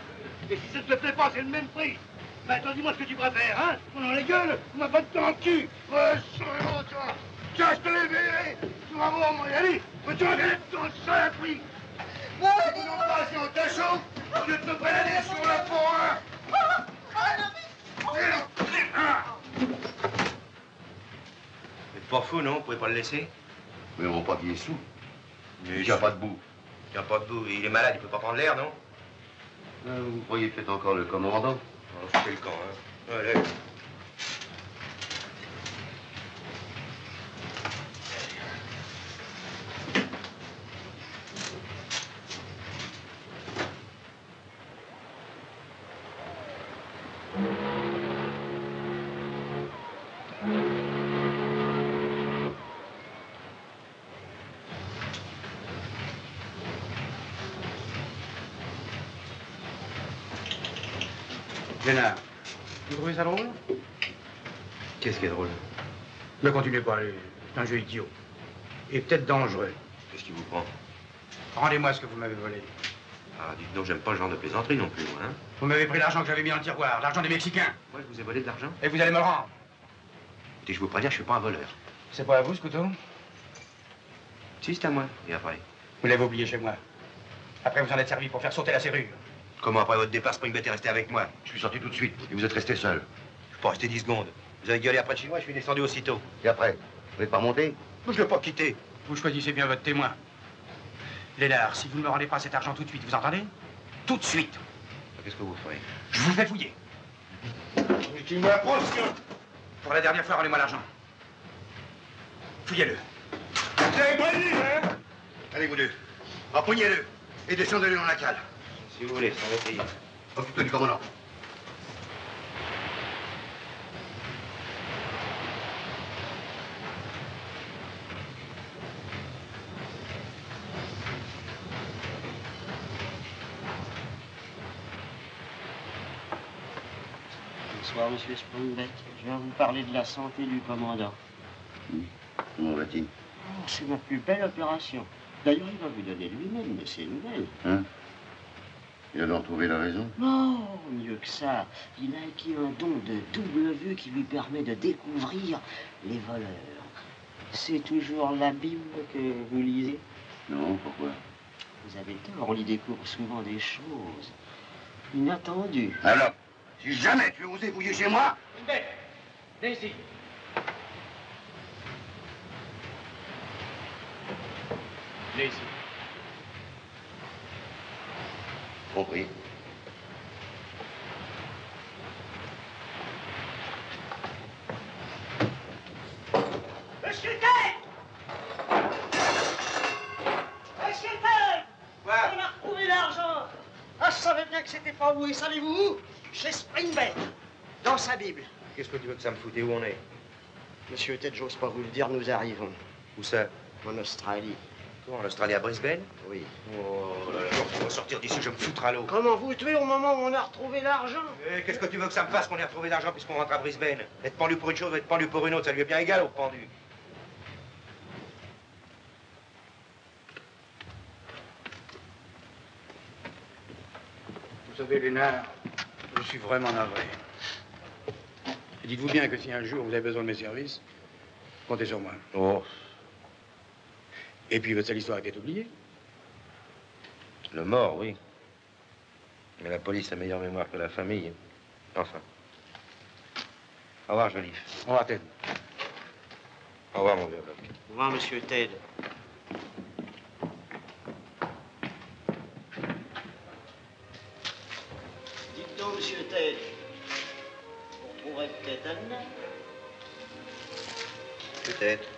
Et si ça ne te plaît pas, c'est le même prix. Maintenant, dis-moi ce que tu préfères, hein? On dans les gueules, on m'a pas de temps de cul. Ouais, sûrement, toi. Tiens, je te l'ai verré. Tu vas voir, mon ami. Mais tu vas être dans le seul prix. Non, pas si on t'achauffe, au lieu de te balader sur le pont, hein? Vous êtes pas fou, non? Vous pouvez pas le laisser? Mais mon papier est sous. Mais Il n'y a pas de bout. Il tient pas debout. Il est malade, il peut pas prendre l'air, non? Vous croyez peut-être encore le commandant? Foutez le camp, hein. Allez. Lénard, vous trouvez ça drôle? Qu'est-ce qui est drôle? Ne continuez pas, c'est un jeu idiot. Et peut-être dangereux. Qu'est-ce qui vous prend? Rendez-moi ce que vous m'avez volé. Ah, dites donc, j'aime pas le genre de plaisanterie non plus, moi, hein. Vous m'avez pris l'argent que j'avais mis dans le tiroir, l'argent des Mexicains. Moi, je vous ai volé de l'argent? Et vous allez me le rendre. Écoutez, je vous préviens, je suis pas un voleur. C'est pas à vous, ce couteau? Si, c'est à moi. Et après? Vous l'avez oublié chez moi. Après, vous en êtes servi pour faire sauter la serrure. Comment, après votre départ, Springbet est resté avec moi? Je suis sorti tout de suite, et vous êtes resté seul. Je suis pas resté 10 secondes. Vous avez gueulé après de chez moi, je suis descendu aussitôt. Et après, vous n'êtes pas monté? Je l'ai pas quitté. Vous choisissez bien votre témoin. Lénard, si vous ne me rendez pas cet argent tout de suite, vous entendez? Tout de suite. Qu'est-ce que vous ferez? Je vous fais fouiller. Pour la dernière fois, rendez-moi l'argent. Fouillez-le. Vous avez prévenu, hein? Allez, vous deux, empoignez-le et descendez-le dans la cale. Si vous voulez, sans essayer. Occupe-toi du commandant. Bonsoir, monsieur Springbet. Je viens vous parler de la santé du commandant. Comment va-t-il? Oh, c'est ma plus belle opération. D'ailleurs, il va vous donner lui-même de ses nouvelles. Hein? Il a donc trouvé la raison? Non, mieux que ça. Il a acquis un don de double vue qui lui permet de découvrir les voleurs. C'est toujours la Bible que vous lisez? Non, pourquoi? Vous avez tort, on y découvre souvent des choses inattendues. Alors, si jamais tu osais fouiller chez moi... Viens ici. Viens ici. Compris. Monsieur Ted! Monsieur Ted! Quoi? On a retrouvé l'argent! Ah, je savais bien que c'était pas vous, et savez-vous où? Chez Springbet, dans sa Bible. Qu'est-ce que tu veux que ça me foute? Et où on est? Monsieur Ted, j'ose pas vous le dire, nous arrivons. Où ça? En Australie. Quoi, en Australie, à Brisbane? Oui. Oh là là, je vais sortir d'ici, je vais me foutre à l'eau. Comment vous tuez au moment où on a retrouvé l'argent? Qu'est-ce que tu veux que ça me fasse qu'on ait retrouvé l'argent puisqu'on rentre à Brisbane? Être pendu pour une chose ou être pendu pour une autre, ça lui est bien égal au pendu. Vous savez, Lénard, je suis vraiment navré. Et dites-vous bien que si un jour vous avez besoin de mes services, comptez sur moi. Oh, Et puis votre sale histoire était oubliée. le mort, oui. Mais la police a meilleure mémoire que la famille. Enfin. Au revoir, Joliffe. Au revoir, Ted. Au revoir, mon vieux Locke. Au revoir, monsieur Ted. Dites donc, monsieur Ted, vous retrouverez peut-être Anna? Peut-être.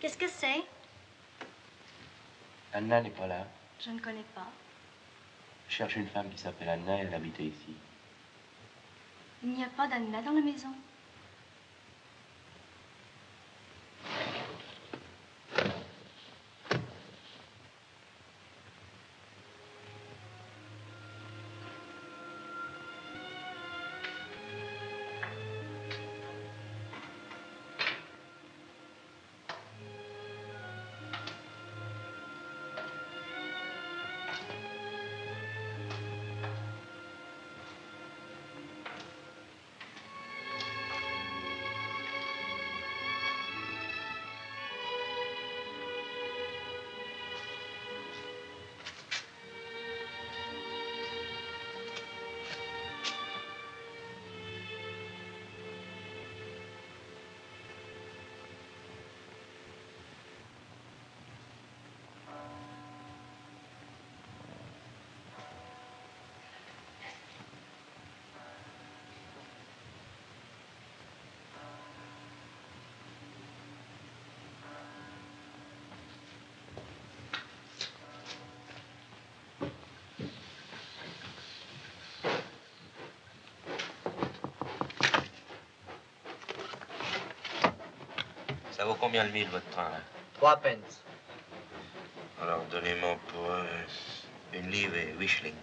Qu'est-ce que c'est? Anna n'est pas là. Je ne connais pas. Je cherche une femme qui s'appelle Anna et elle habitait ici. Il n'y a pas d'Anna dans la maison. vaut combien le mille, votre train, là? 3 pence. Alors, donnez-moi pour une livre et 8 shillings.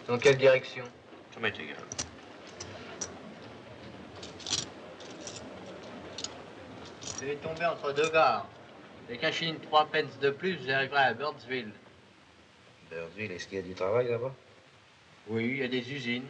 Dans quelle direction? Ça m'est égal. Vous allez tomber entre deux gares. Avec un shilling 3 pence de plus, vous arriverez à Birdsville. Birdsville, est-ce qu'il y a du travail là-bas? Oui, il y a des usines.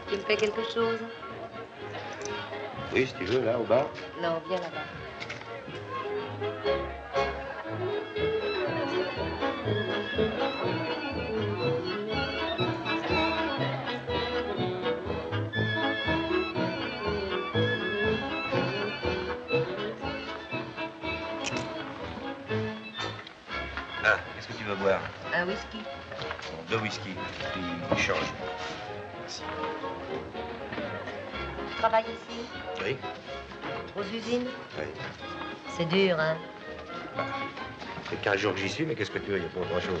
Tu me fais quelque chose? Oui, si tu veux, là, au bar. Non, viens là-bas. Ah, qu'est-ce que tu veux boire? Un whisky. Bon, 2 whisky, puis change. Merci. Tu travailles ici? Oui? Aux usines? Oui. C'est dur, hein? Bah, ça fait 15 jours que j'y suis, mais qu'est-ce que tu veux, il n'y a pas grand-chose.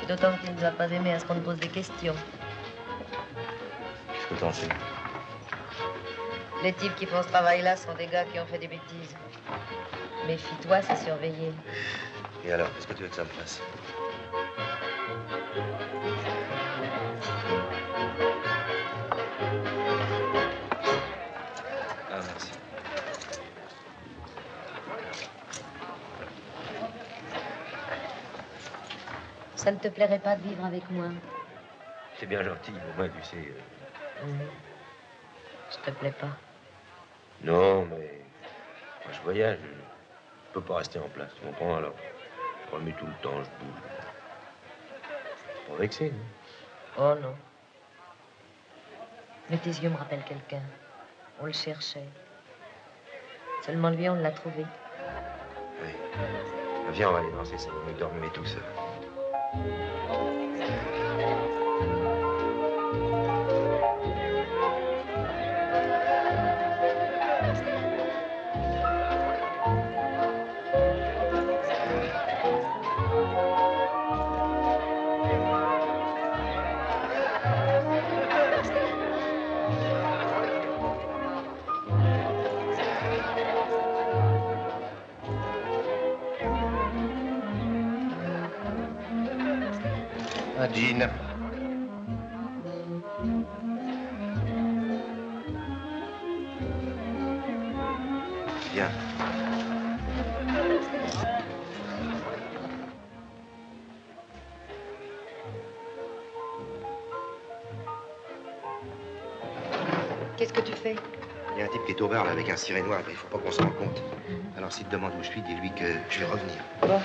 D'autant que tu ne nous as pas aimé à ce qu'on te pose des questions. Qu'est-ce que t'en sais? Les types qui font ce travail-là sont des gars qui ont fait des bêtises. Méfie-toi, c'est surveillé. Et alors, qu'est-ce que tu veux que ça me fasse? Ah, merci. Ça ne te plairait pas de vivre avec moi? C'est bien gentil, mais moi, tu sais... Je te plais pas. Non, mais... Moi, je voyage. Je peux pas rester en place, tu comprends? Alors, je remets tout le temps, je bouge. Pas vexé, non? Oh non. Mais tes yeux me rappellent quelqu'un. On le cherchait. Seulement lui, on l'a trouvé. Oui. Ah, viens, on va aller danser, ça va me dormir tout seul. Jean. Viens. Qu'est-ce que tu fais? Il y a un type qui est au bar, là, avec un ciré noir, mais il faut pas qu'on se rende compte. Alors, s'il te demande où je suis, dis-lui que je vais revenir. Bon.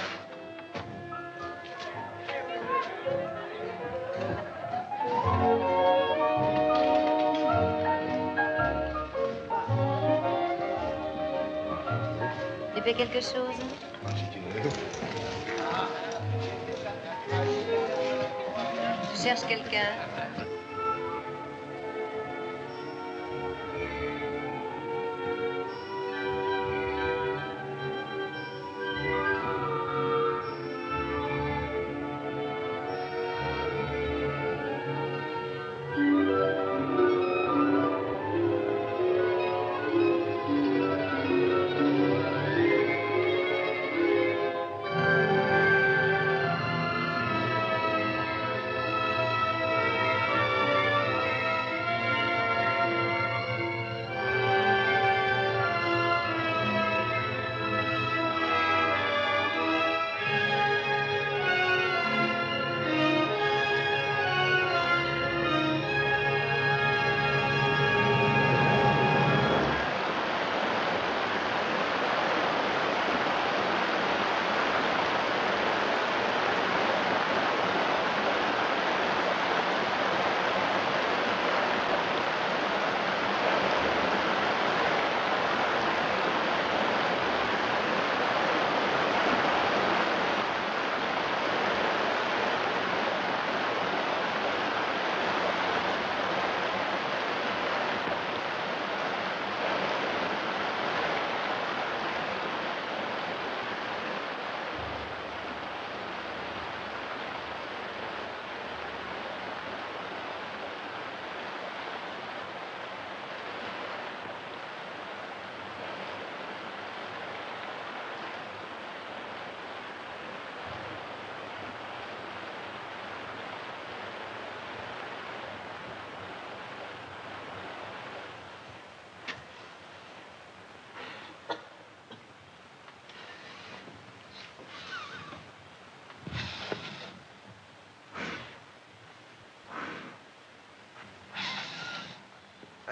Tu fais quelque chose? Si tu veux. Tu cherches quelqu'un?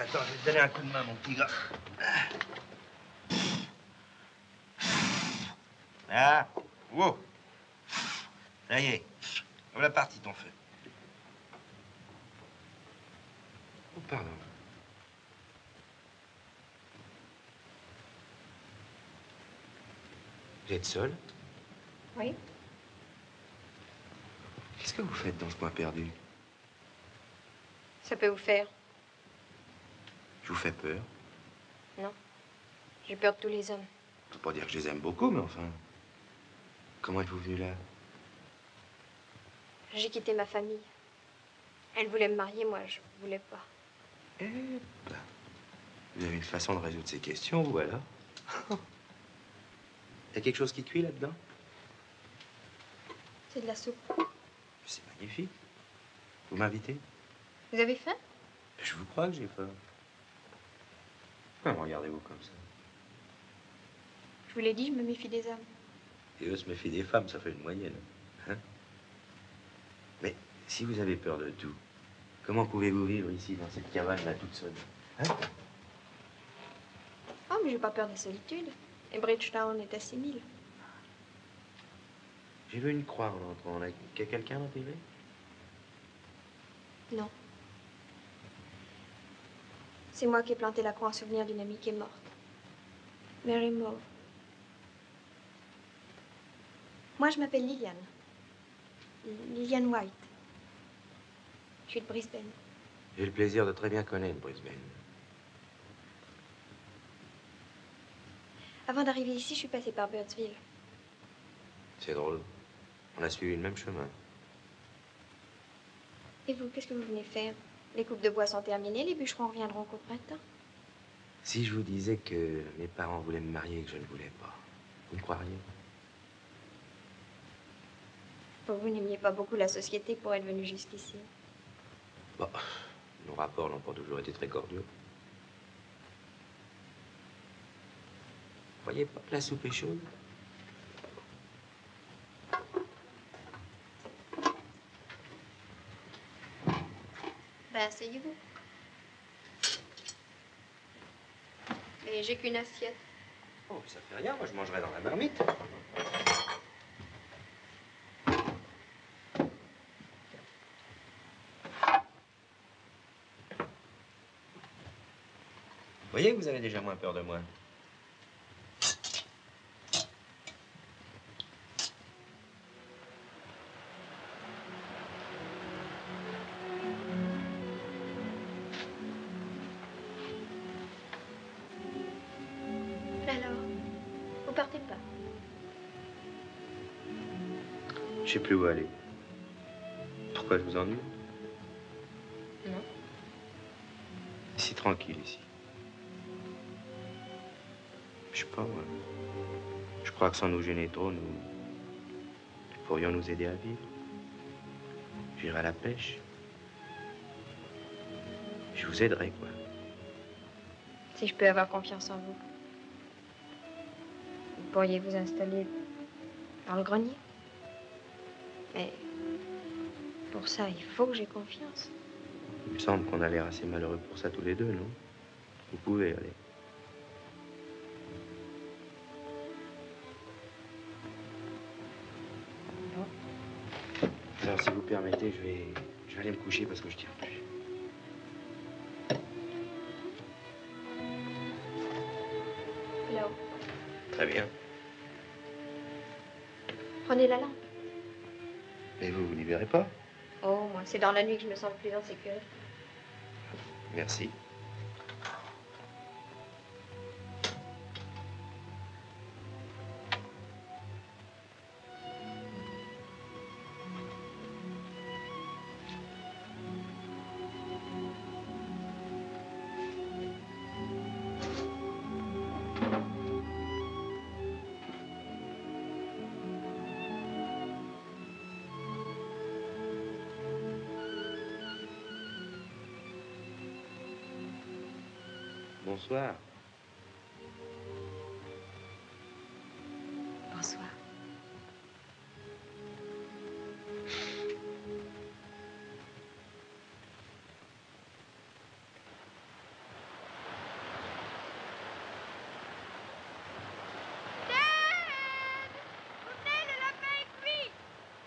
Attends, je vais te donner un coup de main, mon petit gars. Ah, wow. Ça y est. Voilà parti ton feu. Oh, pardon. Vous êtes seul? Oui. Qu'est-ce que vous faites dans ce coin perdu? Ça peut vous faire. Je vous fais peur. Non. J'ai peur de tous les hommes. Je peux pas dire que je les aime beaucoup, mais enfin... Comment êtes-vous venu là? J'ai quitté ma famille. Elle voulait me marier, moi, je voulais pas. Eh ben, vous avez une façon de résoudre ces questions, vous, alors? Il y a quelque chose qui cuit là-dedans? C'est de la soupe. C'est magnifique. Vous m'invitez? Vous avez faim? Je vous crois que j'ai faim. Pourquoi me regardez-vous comme ça? Je vous l'ai dit, je me méfie des hommes. Et eux se méfient des femmes, ça fait une moyenne. Hein? Mais si vous avez peur de tout, comment pouvez-vous vivre ici, dans cette cabane-là, toute seule? Hein? Oh, mais j'ai pas peur de la solitude. Et Bridgetown est à 6000. J'ai vu une croix en entrant. Là. Quelqu'un m'a privé? Non. C'est moi qui ai planté la croix en souvenir d'une amie qui est morte. Mary Moore. Moi, je m'appelle Liliane. Liliane White. Je suis de Brisbane. J'ai le plaisir de très bien connaître Brisbane. Avant d'arriver ici, je suis passée par Birdsville. C'est drôle. On a suivi le même chemin. Et vous, qu'est-ce que vous venez faire? Les coupes de bois sont terminées, les bûcherons reviendront qu'au printemps. Si je vous disais que mes parents voulaient me marier et que je ne voulais pas, vous me croiriez? Vous n'aimiez pas beaucoup la société pour être venu jusqu'ici. Bon, nos rapports n'ont pas toujours été très cordiaux. Voyez pas que la soupe est chaude? Ben, asseyez-vous. Mais j'ai qu'une assiette. Oh, ça fait rien, moi je mangerai dans la marmite. Voyez, vous avez déjà moins peur de moi. Alors, vous partez pas? Je sais plus où aller. Pourquoi je vous ennuie? Non. C'est tranquille ici. Je sais pas, moi. Je crois que sans nous gêner trop, nous pourrions nous aider à vivre. J'irai à la pêche. Je vous aiderai, quoi. Si je peux avoir confiance en vous. Vous pourriez vous installer dans le grenier. Mais pour ça, il faut que j'ai confiance. Il me semble qu'on a l'air assez malheureux pour ça tous les deux, non? Vous pouvez aller. Alors, si vous permettez, je vais aller me coucher parce que je tiens plus. Là-haut. Très bien. Prenez la lampe. Mais vous n'y verrez pas? Oh, moi, c'est dans la nuit que je me sens le plus en sécurité. Merci. Bonsoir. Bonsoir.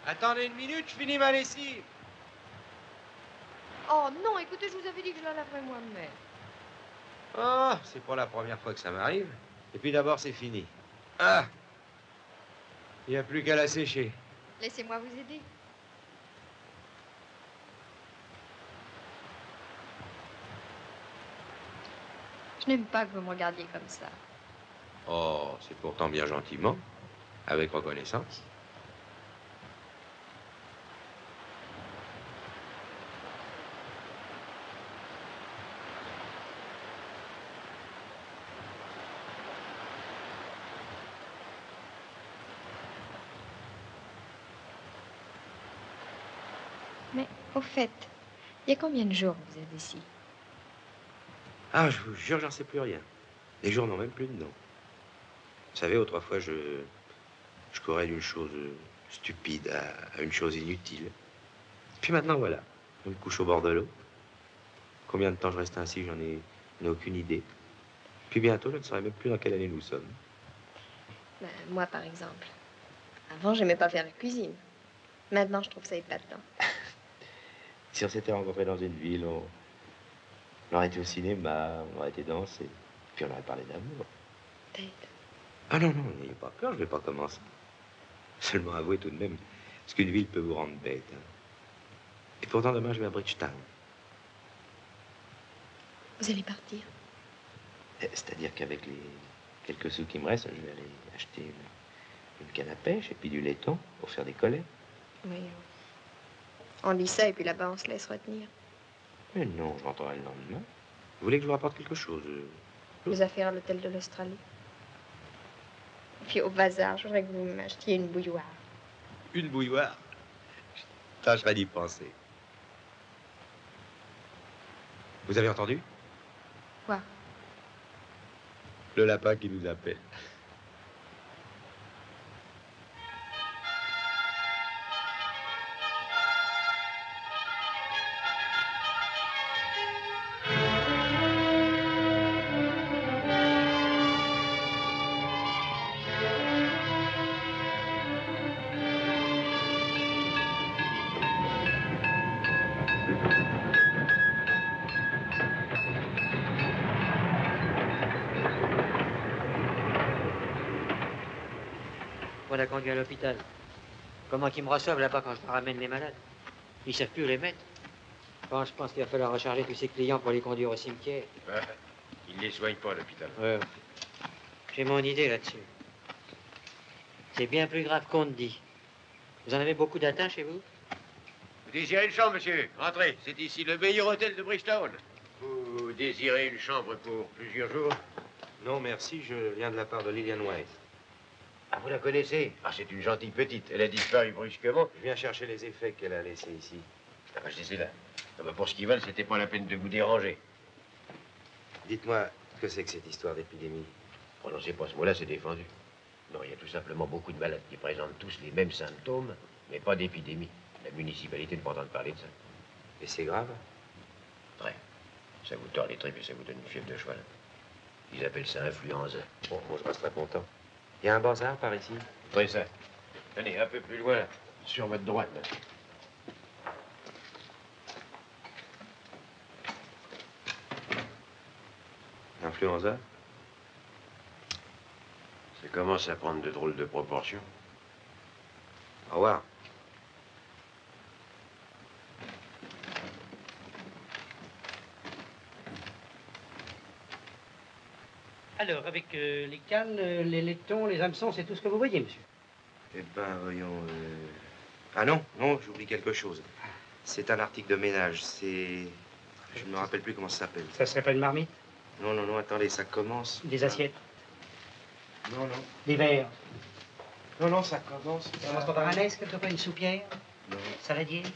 Attendez une minute, je finis ma lessive. Oh non, écoutez, je vous avais dit que je la laverais moi-même. Oh, c'est pas la première fois que ça m'arrive. Et puis d'abord, c'est fini. Ah! Il n'y a plus qu'à la sécher. Laissez-moi vous aider. Je n'aime pas que vous me regardiez comme ça. Oh, c'est pourtant bien gentiment, avec reconnaissance. Mais au fait, il y a combien de jours que vous êtes ici? Ah, je vous jure, j'en sais plus rien. Les jours n'ont même plus de nom. Vous savez, autrefois, je courais d'une chose stupide à une chose inutile. Puis maintenant, voilà. Je me couche au bord de l'eau. Combien de temps je reste ainsi, j'en ai aucune idée. Puis bientôt, je ne saurais même plus dans quelle année nous sommes. Ben, moi, par exemple. Avant, j'aimais pas faire la cuisine. Maintenant, je trouve ça épatant. Si on s'était rencontrés dans une ville, on aurait été au cinéma, on aurait été danser. Puis on aurait parlé d'amour. Peut-être. Ah non, non, n'ayez pas peur, je vais pas commencer. Seulement avouez tout de même ce qu'une ville peut vous rendre bête. Hein. Et pourtant, demain, je vais à Bridgetown. Vous allez partir? C'est-à-dire qu'avec les quelques sous qui me restent, je vais aller acheter une canne à pêche et puis du laiton pour faire des collets. Oui. On dit ça et puis là-bas, on se laisse retenir. Mais non, je rentrerai le lendemain. Vous voulez que je vous rapporte quelque chose? Vos affaires à l'hôtel de l'Australie. Et puis au bazar, je voudrais que vous m'achetiez une bouilloire. Une bouilloire? Je tâcherai d'y penser. Vous avez entendu? Quoi? Le lapin qui nous appelle. On a conduit à l'hôpital. Comment qu'ils me reçoivent là-bas quand je leur ramène les malades? Ils savent plus où les mettre. Bon, je pense qu'il va falloir recharger tous ces clients pour les conduire au cimetière. Ouais, ils ne les soignent pas à l'hôpital. Ouais. J'ai mon idée là-dessus. C'est bien plus grave qu'on ne dit. Vous en avez beaucoup d'atteints chez vous? Vous désirez une chambre, monsieur? Entrez, c'est ici le meilleur hôtel de Bridgetown. Vous désirez une chambre pour plusieurs jours? Non, merci, je viens de la part de Lillian White. Ah, vous la connaissez? Ah, c'est une gentille petite. Elle a disparu brusquement. Je viens chercher les effets qu'elle a laissés ici. Ah, bah, je les ai là. Ah, bah, pour ce qu'ils veulent, c'était pas la peine de vous déranger. Dites-moi, que c'est que cette histoire d'épidémie? Prononcez pas ce mot-là, c'est défendu. Non, il y a tout simplement beaucoup de malades qui présentent tous les mêmes symptômes, mais pas d'épidémie. La municipalité ne peut entendre parler de ça. Et c'est grave? Très. Ça vous tord les tripes et ça vous donne une fièvre de cheval. Ils appellent ça influenza. Bon, moi, je resterai content. Il y a un bazar par ici? Oui, ça. Tenez, un peu plus loin, là. Sur votre droite, là. Influenza? Ça commence à prendre de drôles de proportions. Au revoir. Alors, avec les cannes, les laitons, les hameçons, c'est tout ce que vous voyez, monsieur? Eh ben, voyons... Ah non, non, j'oublie quelque chose. C'est un article de ménage, c'est... Je ne me rappelle plus comment ça s'appelle. Ça serait pas une marmite? Non, non, non, attendez, ça commence... Des assiettes? Non, non. Des verres? Non, non, ça commence... Ça commence pas par un S, quelquefois, une soupière? Non. Saladière?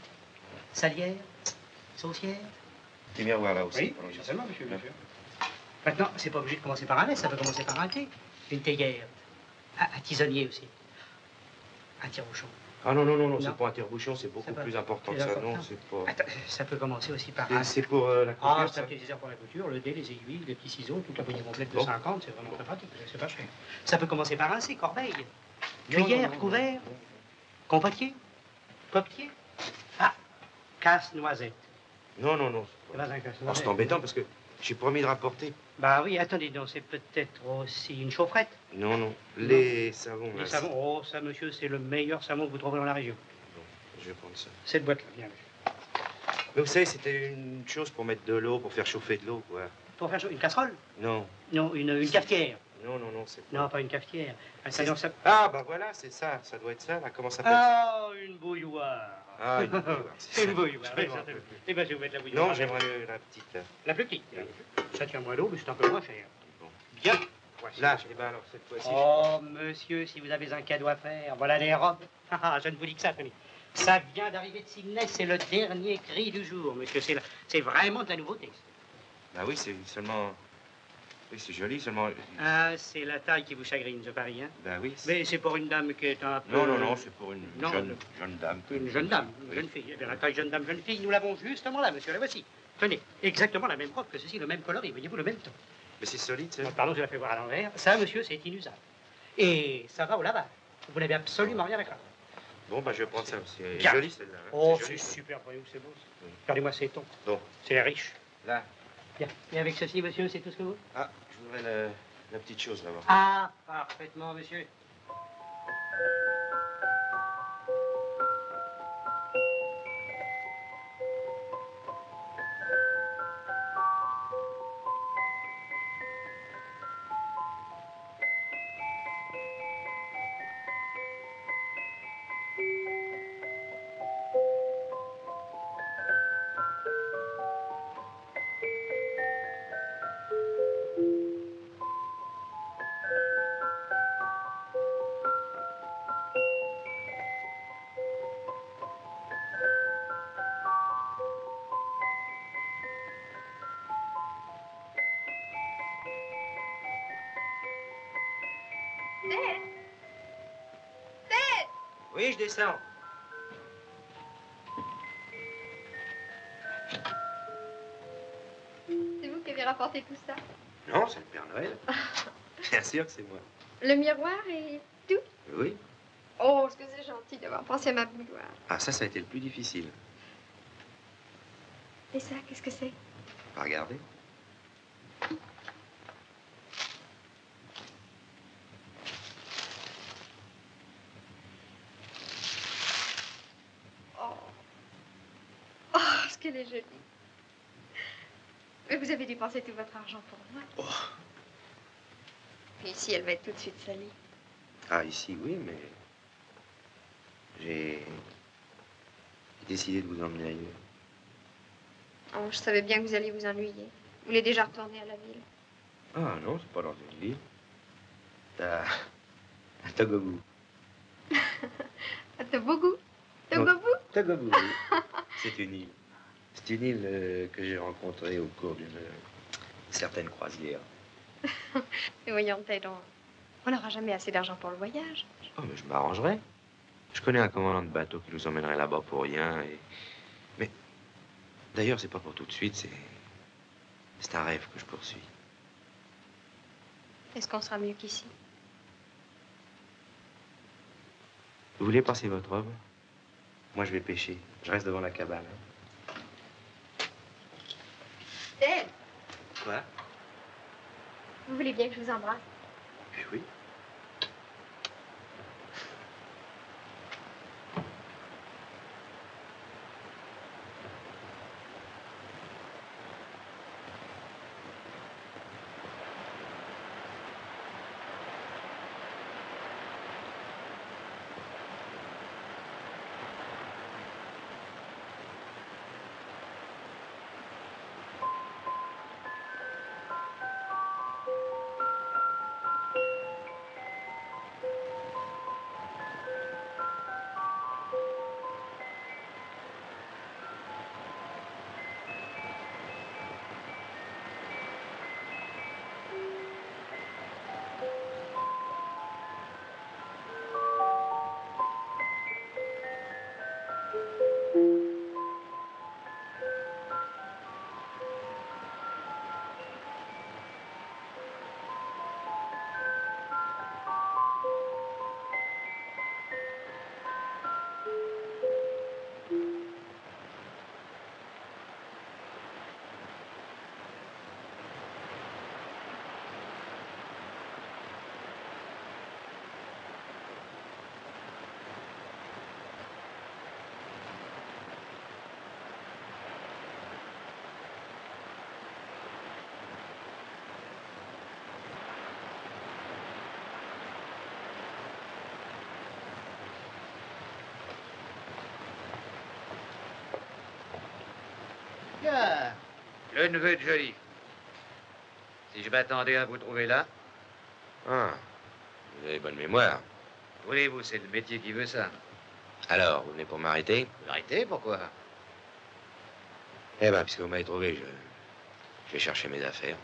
Salière? Saucière? T'es bien voir là aussi. Oui, certainement, monsieur, bien sûr. Maintenant, c'est pas obligé de commencer par un S, ça peut commencer par un T. Une théière. Un tisonnier aussi. Un tire-bouchon. Ah non, non, non, non, c'est pas un tire-bouchon, c'est beaucoup plus important que ça. important. Non, c'est pas... Attends, ça peut commencer aussi par un... C'est pour la couture, Ah, c'est ça? un petit nécessaire pour la couture, le dé, les aiguilles, les petits ciseaux, toute la poignée complète de Bon. 50, c'est vraiment très pratique, c'est pas cher. Ça peut commencer par un C, corbeille. Non, Cuillère, non, non, couvert, compotier. Coquetier? Ah, casse-noisette. Non, non, non. C'est pas un Oh, casse-noisette. c'est embêtant parce que j'ai promis de rapporter. Bah oui, attendez donc, c'est peut-être aussi une chaufferette. Non, non. Les savons. Les là, savons, oh, ça, monsieur, c'est le meilleur savon que vous trouverez dans la région. Bon, je vais prendre ça. Cette boîte-là, bien, monsieur. Mais vous savez, c'était une chose pour mettre de l'eau, pour faire chauffer de l'eau, quoi. Pour faire une casserole? Non. Non, une cafetière. Non, non, non, c'est... Non, pas une cafetière. Ah, bah voilà, c'est ça. Ça doit être ça, là. Comment ça s'appelle? Ah, une bouilloire. Ah, une bouilloire. C'est une bouilloire, oui, Je certainement. Eh bien, je vais vous mettre la bouilloire. Non, j'aimerais la petite, là. La plus petite. Ça tient moins d'eau, mais c'est un peu moins cher. Bon. Bien. Voici, Là, monsieur. eh ben alors, cette fois-ci... Oh, monsieur, si vous avez un cadeau à faire, voilà les robes. Ah, je ne vous dis que ça, tenez. Ça vient d'arriver de Sydney, c'est le dernier cri du jour, monsieur. C'est vraiment de la nouveauté. Bah oui, c'est seulement... Oui, c'est joli, seulement... Ah, c'est la taille qui vous chagrine, je parie, hein? Bah oui. Mais c'est pour une dame qui est un peu... Non, non, non, c'est pour une Non, jeune dame. Une jeune dame, une jeune fille. Eh bien, la taille jeune dame, jeune fille, nous l'avons justement là, monsieur, la voici. Tenez, exactement la même robe que ceci, le même coloris, voyez-vous, le même ton. Mais c'est solide, ça. Pardon, je la fais voir à l'envers. Ça, monsieur, c'est inusable. Et ça va au lavage. Vous n'avez absolument rien à craindre. Bon, bah je vais prendre ça. C'est Bien. joli, celle-là. Hein. Oh, joli. c'est super, voyez-vous, c'est beau. Oui. Regardez-moi ces tons. Bon. C'est riche. Là. Bien. Et avec ceci, monsieur, c'est tout ce que vous... Ah, je voudrais la petite chose, là-bas. Ah, parfaitement, monsieur. Oui, je descends. C'est vous qui avez rapporté tout ça? Non, c'est le Père Noël. Bien sûr que c'est moi. Le miroir et tout? Oui. Oh, est-ce que c'est gentil d'avoir pensé à ma bouilloire. Ah, ça a été le plus difficile. Et ça, qu'est-ce que c'est? Pas regarder. Oh, est-ce qu'elle est jolie. Mais vous avez dépensé tout votre argent pour moi. Oh. Et ici, elle va être tout de suite salie. Ah, ici, oui, mais... J'ai décidé de vous emmener ailleurs. Oh, je savais bien que vous alliez vous ennuyer. Vous voulez déjà retourner à la ville? Ah, non, c'est pas dans une ville. À Togobu. À Togobu? Togobu? Togobu, oui. C'est une île. C'est une île que j'ai rencontrée au cours d'une certaine croisière. Mais voyons, Ted, on n'aura jamais assez d'argent pour le voyage. Oh, mais je m'arrangerai. Je connais un commandant de bateau qui nous emmènerait là-bas pour rien. Mais d'ailleurs, c'est pas pour tout de suite, c'est un rêve que je poursuis. Est-ce qu'on sera mieux qu'ici? Vous voulez passer votre robe? Moi, je vais pêcher. Je reste devant la cabane. Ted, Quoi? vous voulez bien que je vous embrasse? Oui. Bien. Le neveu de Joly. Si je m'attendais à vous trouver là. Ah, vous avez bonne mémoire. Voulez-vous, c'est le métier qui veut ça. Alors, vous venez pour m'arrêter? Arrêtez, pourquoi? Eh ben, puisque vous m'avez trouvé, je vais chercher mes affaires.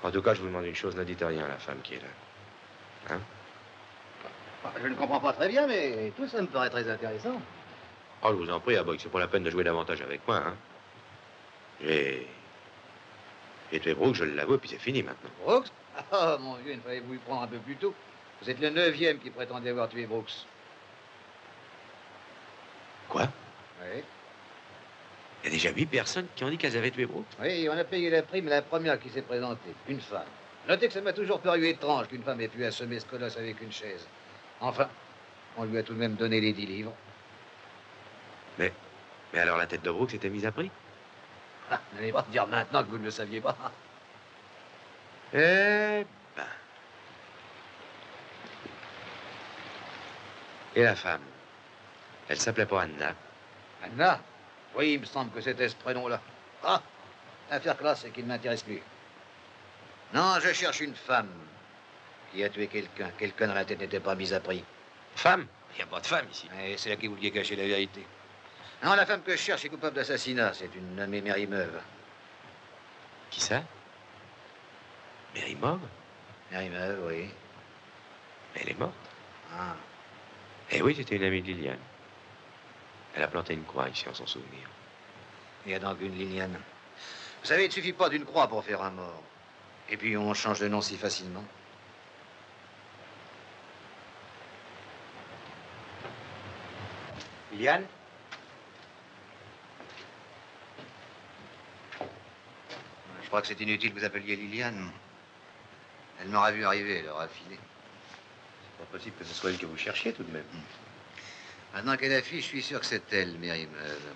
En tout cas, je vous demande une chose, ne dites rien à la femme qui est là. Hein? Je ne comprends pas très bien, mais tout ça me paraît très intéressant. Oh, je vous en prie, Aboy, c'est pas la peine de jouer davantage avec moi, hein. J'ai tué Brooks, je l'avoue, puis c'est fini maintenant. Brooks? Ah, mon Dieu, ne fallait-vous y prendre un peu plus tôt? Vous êtes le 9e qui prétendait avoir tué Brooks. Quoi? Oui. Il y a déjà 8 personnes qui ont dit qu'elles avaient tué Brooks? Oui, on a payé la prime à la première qui s'est présentée, une femme. Notez que ça m'a toujours paru étrange qu'une femme ait pu assommer ce colosse avec une chaise. Enfin, on lui a tout de même donné les 10 livres. Mais alors la tête de Brooks était mise à prix? Ah, n'allez pas dire maintenant que vous ne le saviez pas. Eh ben. Et la femme? Elle s'appelait pas Anna? Anna? Oui, il me semble que c'était ce prénom-là. Ah, l'affaire classe, c'est qu'il ne m'intéresse plus. Non, je cherche une femme qui a tué quelqu'un. Quelqu'un dont la tête n'était pas mise à prix. Femme? Il n'y a pas de femme ici. Et c'est là qui vouliez cacher la vérité. Non, la femme que je cherche est coupable d'assassinat. C'est une nommée Mary Meuve. Qui ça? Mary Meuve? Mary Meuve, oui. Mais elle est morte. Ah. Eh oui, c'était une amie de Liliane. Elle a planté une croix ici en son souvenir. Il y a donc une Liliane. Vous savez, il ne suffit pas d'une croix pour faire un mort. Et puis on change de nom si facilement. Liliane? Je crois que c'est inutile que vous appeliez Liliane. Elle m'aura vu arriver, elle aura filé. C'est pas possible que ce soit elle que vous cherchiez tout de même. Maintenant qu'elle affiche, je suis sûr que c'est elle, Mary Meuve.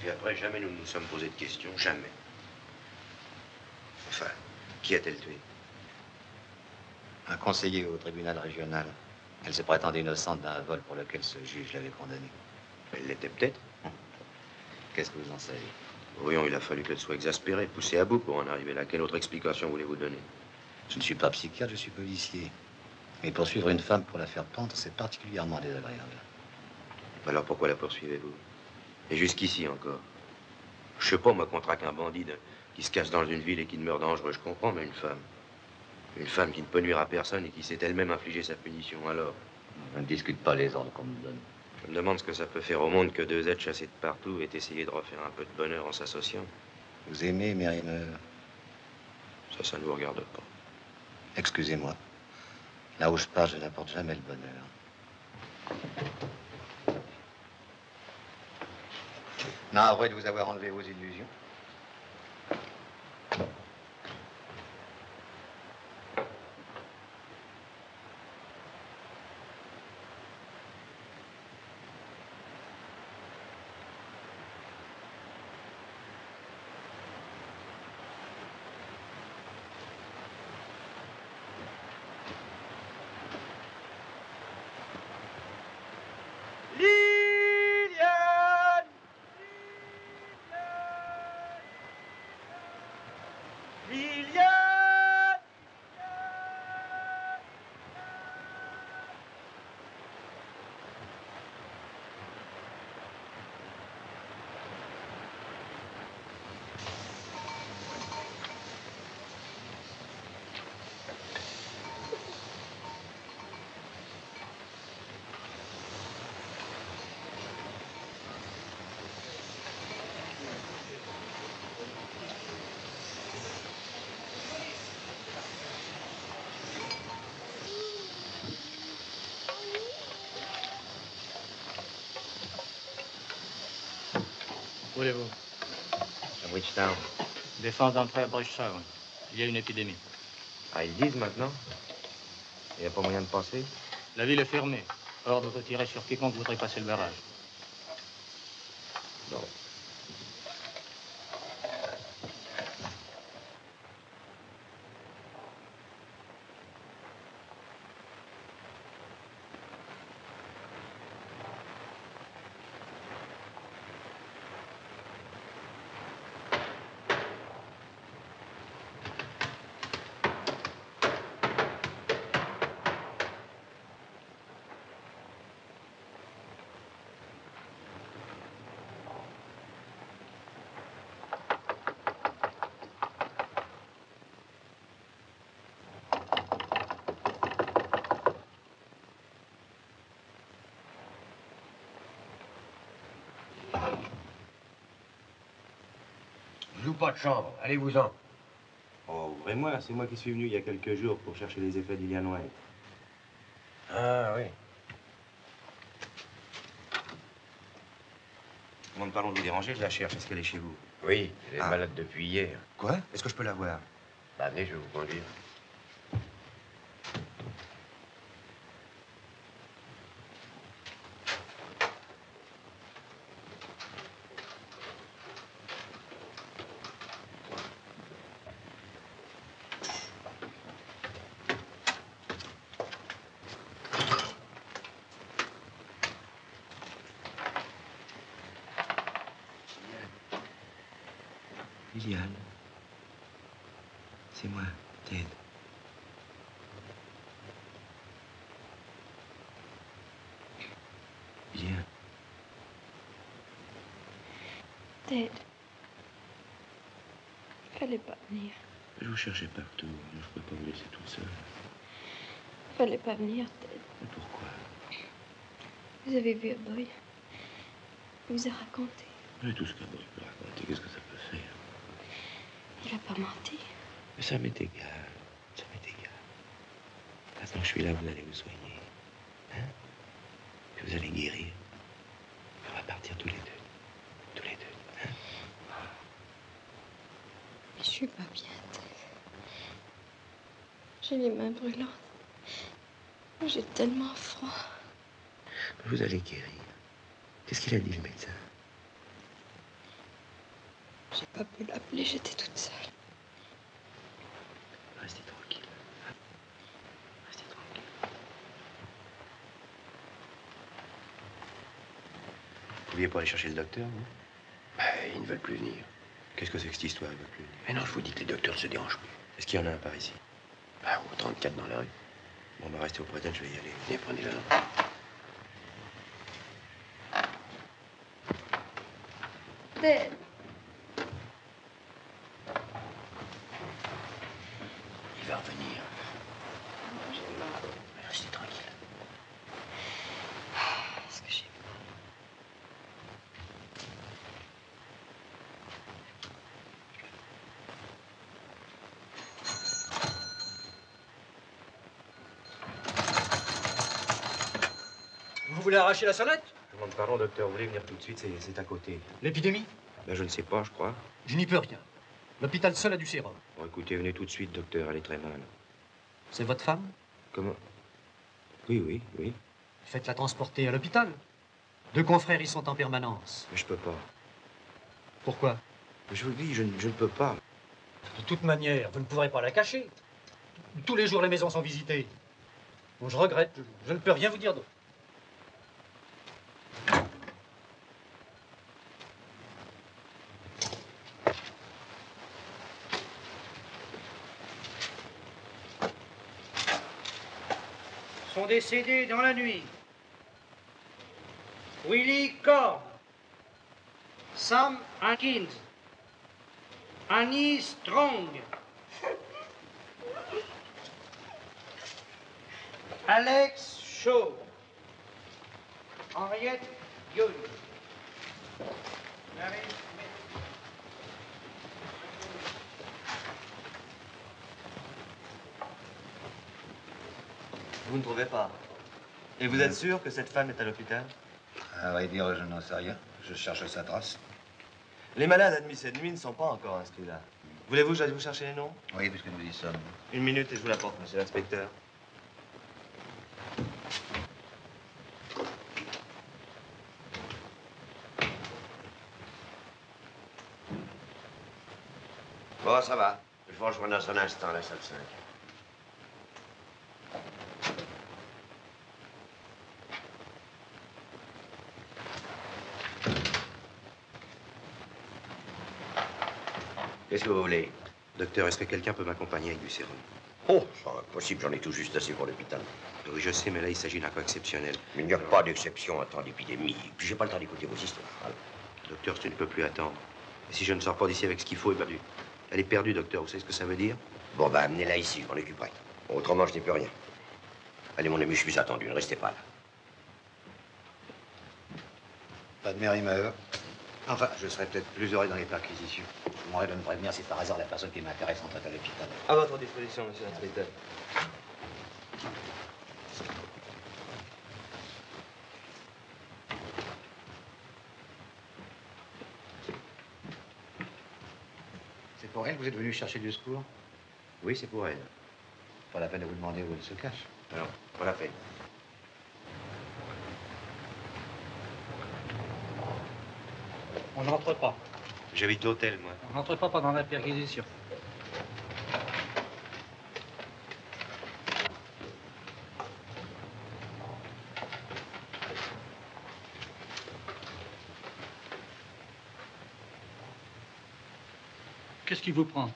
Et après, jamais nous ne nous sommes posé de questions, jamais. Enfin, qui a-t-elle tué? Un conseiller au tribunal régional. Elle se prétendait innocente d'un vol pour lequel ce juge l'avait condamnée. Elle l'était peut-être. Qu'est-ce que vous en savez? Voyons, il a fallu qu'elle soit exaspérée, poussée à bout pour en arriver là. Quelle autre explication voulez-vous donner? Je ne suis pas psychiatre, je suis policier. Mais poursuivre une femme pour la faire pendre, c'est particulièrement désagréable. Alors pourquoi la poursuivez-vous? Et jusqu'ici encore. Je sais pas, moi, qu'on traque un bandit qui se cache dans une ville et qui demeure dangereux, je comprends, mais une femme. Une femme qui ne peut nuire à personne et qui s'est elle-même infligé sa punition, alors. Je ne discute pas les ordres qu'on me donne. Je me demande ce que ça peut faire au monde que deux êtres chassés de partout aient essayé de refaire un peu de bonheur en s'associant. Vous aimez Mary Meuve? Ça ne vous regarde pas. Excusez-moi. Là où je passe, je n'apporte jamais le bonheur. Navré de vous avoir enlevé vos illusions. Où voulez-vous? À Bridgetown. Défense d'entrée à Bridgetown. Il y a une épidémie. Ah, ils disent maintenant? Il n'y a pas moyen de passer? La ville est fermée. Ordre de tirer sur quiconque voudrait passer le barrage. Non. Je loue pas de chambre, allez-vous-en. Oh, ouvrez-moi, c'est moi qui suis venu il y a quelques jours pour chercher les effets d'Ilian White. Ah oui. Bon, pardon de vous déranger, je la cherche. Est-ce qu'elle est chez vous? Oui, elle est malade depuis hier. Quoi? Est-ce que je peux la voir? Bah, venez, je vais vous conduire. Liliane. C'est moi, Ted. Liliane. Ted. Fallait pas venir. Je vous cherchais partout. Je ne pouvais pas vous laisser toute seule. Fallait pas venir, Ted. Mais pourquoi? Vous avez vu Aboy. Il vous a raconté. Mais tout ce qu'Aboy peut raconter, qu'est-ce que ça peut faire? Il a pas menti. Mais ça m'est égal. Ça m'est égal. Maintenant que je suis là, vous allez vous soigner. Hein? Puis vous allez guérir. Puis on va partir tous les deux. Tous les deux. Hein? Mais je suis pas bien, Ted. J'ai les mains brûlantes. J'ai tellement froid. Vous allez guérir. Qu'est-ce qu'il a dit, le médecin? J'ai pas pu l'appeler, j'étais toute seule. Restez tranquille. Restez tranquille. Vous pouviez pas aller chercher le docteur, vous? Bah, ils ne veulent plus venir. Qu'est-ce que c'est que cette histoire, ils veulent plus venir? Mais non, je vous dis que les docteurs ne se dérangent plus. Est-ce qu'il y en a un par ici? Bah, au 34 dans la rue. Bon, bah restez auprès d'elle, je vais y aller. Venez, prenez-la. Ted. Il va revenir. J'ai mal. Restez tranquille. Est-ce que j'ai mal? Vous voulez arracher la sonnette? Je demande pardon, docteur. Vous voulez venir tout de suite? C'est à côté. L'épidémie? Ben, je ne sais pas, je crois. Je n'y peux rien. L'hôpital seul a du sérum. Bon, écoutez, venez tout de suite, docteur. Elle est très mal. C'est votre femme? Comment? Oui. Faites-la transporter à l'hôpital. 2 confrères y sont en permanence. Mais je peux pas. Pourquoi? Je vous le dis, je ne peux pas. De toute manière, vous ne pourrez pas la cacher. Tous les jours, les maisons sont visitées. Bon, je regrette. Je ne peux rien vous dire d'autre. Sont décédés dans la nuit Willie Cord, Sam Atkins, Annie Strong, Alex Shaw, Henriette Young. Vous ne trouvez pas? Et vous êtes sûr que cette femme est à l'hôpital? À vrai dire, je n'en sais rien. Je cherche sa trace. Les malades admis cette nuit ne sont pas encore inscrits là. Voulez-vous que j'aille vous chercher les noms? Oui, puisque nous y sommes. Une minute et je vous l'apporte, monsieur l'inspecteur. Bon, ça va. Je vous rejoins dans un instant, la salle 5. Qu'est-ce que vous voulez? Docteur, est-ce que quelqu'un peut m'accompagner avec du sérum? Oh, c'est impossible, j'en ai tout juste assez pour l'hôpital. Oui, je sais, mais là, il s'agit d'un cas exceptionnel. Il n'y a pas d'exception en temps d'épidémie. Puis j'ai pas le temps d'écouter vos histoires. Alors. Docteur, je ne peux plus attendre. Et si je ne sors pas d'ici avec ce qu'il faut, elle est perdue, docteur. Vous savez ce que ça veut dire? Bon, bah, amenez-la ici, je m'en occuperai. Autrement, je n'ai plus rien. Allez, mon ami, je suis attendu, ne restez pas là. Pas de mérimeur. Enfin, je serais peut-être plus heureux dans les perquisitions. Je vous demanderai de me prévenir si par hasard la personne qui m'intéresse entre à l'hôpital. À votre disposition, monsieur l'inspecteur. C'est pour elle que vous êtes venu chercher du secours? Oui, c'est pour elle. Pas la peine de vous demander où elle se cache. Non, pas la peine. On n'entre pas. J'habite l'hôtel, moi. On n'entre pas pendant la perquisition. Qu'est-ce qui vous prend?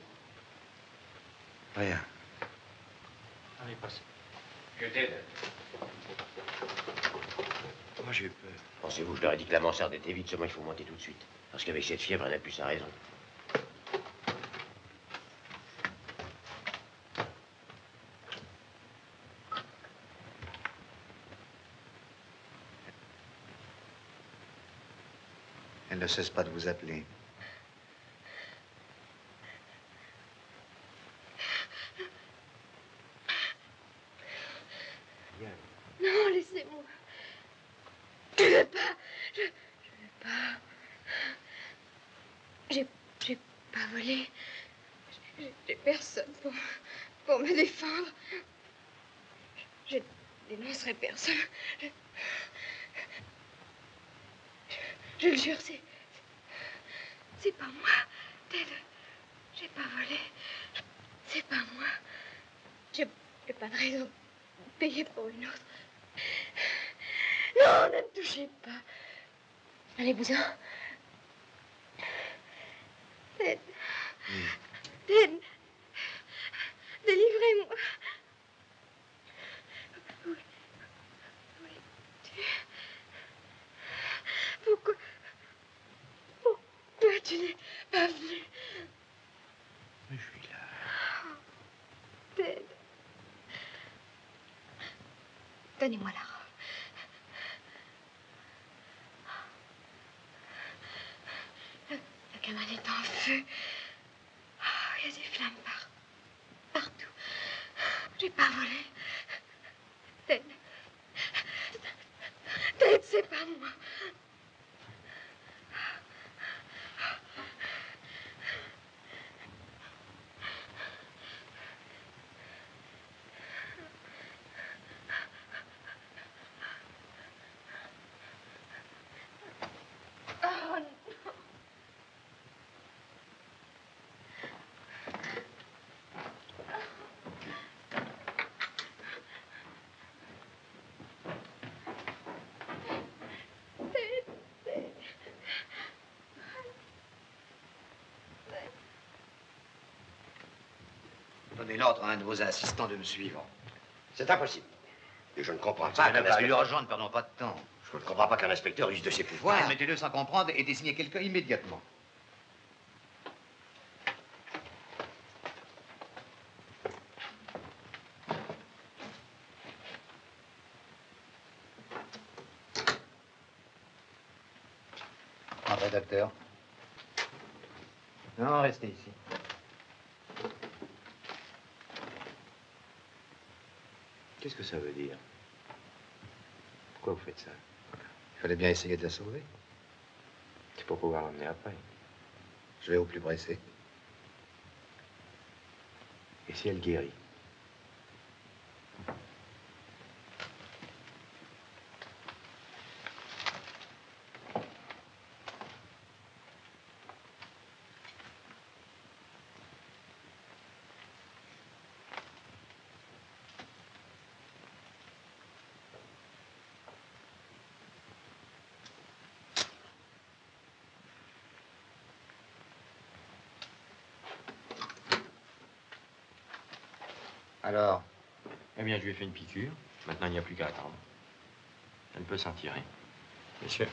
Rien. Allez, passez. Je t'aide. Moi, j'ai eu peur. Pensez-vous, je leur ai dit que la mansarde était vide, seulement il faut monter tout de suite. Parce qu'avec cette fièvre, elle n'a plus sa raison. Elle ne cesse pas de vous appeler. Non, laissez-moi. Je ne veux pas. Je ne veux pas. J'ai pas volé. J'ai personne pour me défendre. Je dénoncerai personne. Je le jure, c'est pas moi. Ted, j'ai pas volé. C'est pas moi. J'ai pas de raison de payer pour une autre. Non, ne me touchez pas. Allez-vous-en. Ted. Ted. Délivrez-moi. Où es-tu? Pourquoi tu n'es pas venu? Je suis là. Ted. Donnez-moi la robe. La cabane est en feu. Oh, il y a des flammes partout. J'ai pas volé. Ted. Ted, c'est pas moi. Oh non. Donnez l'ordre à un de vos assistants de me suivre. C'est impossible. Et je ne comprends Ça pas n'a qu'un pas inspecteur... urgent, ne perdons pas de temps. Je ne comprends pas qu'un inspecteur use de ses pouvoirs. Mettez-le sans comprendre et désignez quelqu'un immédiatement. Entrez, docteur. Non, restez ici. Qu'est-ce que ça veut dire? Pourquoi vous faites ça? Il fallait bien essayer de la sauver. C'est pour pouvoir l'emmener après. Je vais au plus pressé. Et si elle guérit? Alors? Eh bien, je lui ai fait une piqûre. Maintenant, il n'y a plus qu'à attendre. Elle peut s'en tirer. Monsieur.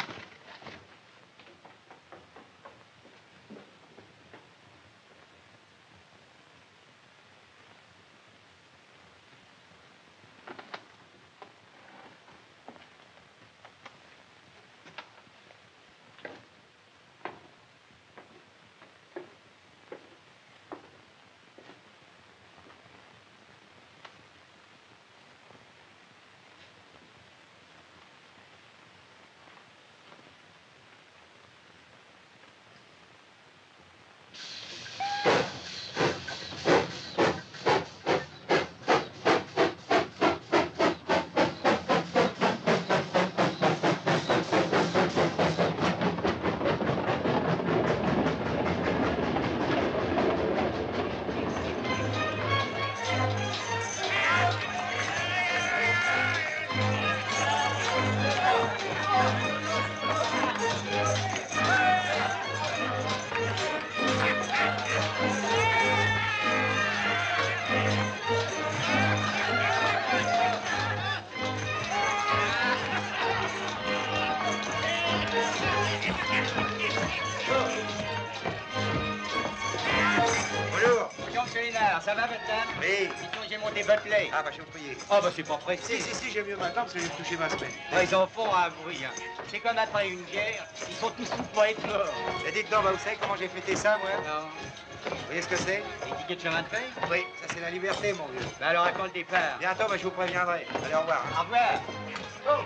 Ça va, votre dame? Oui. Dites-donc, j'ai monté votre lait. Ah, bah, je vous prie. Ah, bah, c'est pas pressé. Si, j'ai mieux maintenant parce que j'ai touché ma semaine. Ouais, ils en font un bruit, hein. C'est comme après une guerre, ils sont tous fous pour être morts. Et dites donc, bah, vous savez comment j'ai fêté ça, moi? Non. Vous voyez ce que c'est? Les tickets de chemin de fer? Oui, ça c'est la liberté, mon vieux. Bah, alors, à quand le départ? Bientôt, bah, je vous préviendrai. Allez, au revoir. Au revoir. Oh.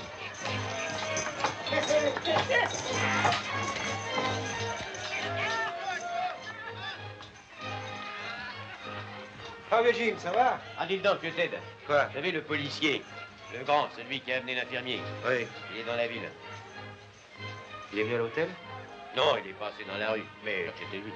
Ah, mais Jim, ça va? Ah, dites donc, que Ted. Quoi? Vous savez, le policier, le grand, celui qui a amené l'infirmier. Oui. Il est dans la ville. Il est venu à l'hôtel? Non, il est passé dans la rue, mais c'était lui.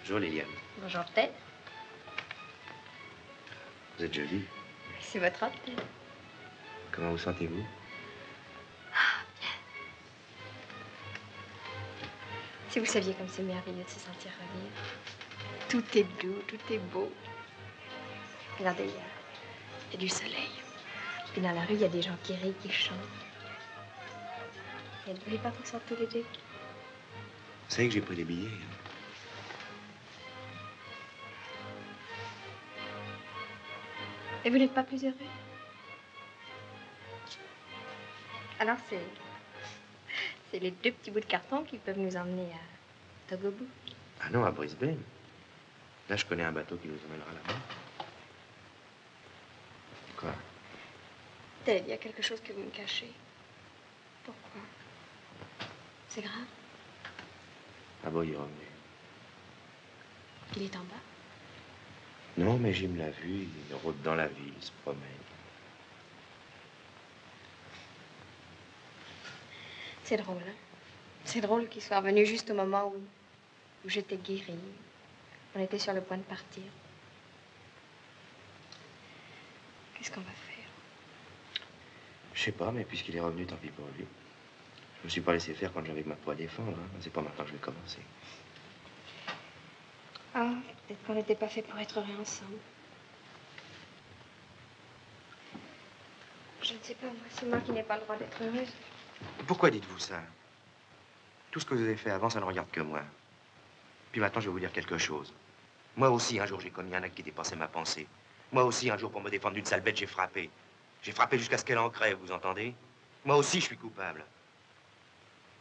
Bonjour, Liliane. Bonjour, Ted. Vous êtes jolie. C'est votre robe, Ted. Comment vous sentez-vous? Si vous saviez comme c'est merveilleux de se sentir revivre. Tout est doux, tout est beau. Regardez, il y a du soleil. Puis dans la rue, il y a des gens qui rient, qui chantent. Et ne voulez pas qu'on sorte tous les deux? Vous savez que j'ai pris des billets. Hein? Et vous n'êtes pas plus heureux? Alors c'est les deux petits bouts de carton qui peuvent nous emmener à Togobo. Ah non, à Brisbane. Là, je connais un bateau qui nous emmènera là-bas. Quoi? Ted, il y a quelque chose que vous me cachez. Pourquoi? C'est grave? Ah bon, il est revenu. Il est en bas? Non, mais Jim l'a vu, il rôde dans la ville, il se promène. C'est drôle, hein? C'est drôle qu'il soit revenu juste au moment où j'étais guérie. On était sur le point de partir. Qu'est-ce qu'on va faire? Je sais pas, mais puisqu'il est revenu, tant pis pour lui. Je me suis pas laissé faire quand j'avais que ma peau à défendre. Hein. C'est pas maintenant que je vais commencer. Ah, peut-être qu'on n'était pas fait pour être heureux ensemble. Je ne sais pas, moi. C'est moi qui n'ai pas le droit d'être heureuse. Pourquoi dites-vous ça? Tout ce que vous avez fait avant, ça ne regarde que moi. Puis maintenant, je vais vous dire quelque chose. Moi aussi, un jour, j'ai commis un acte qui dépassait ma pensée. Moi aussi, un jour, pour me défendre d'une sale bête, j'ai frappé. J'ai frappé jusqu'à ce qu'elle en crève, vous entendez? Moi aussi, je suis coupable.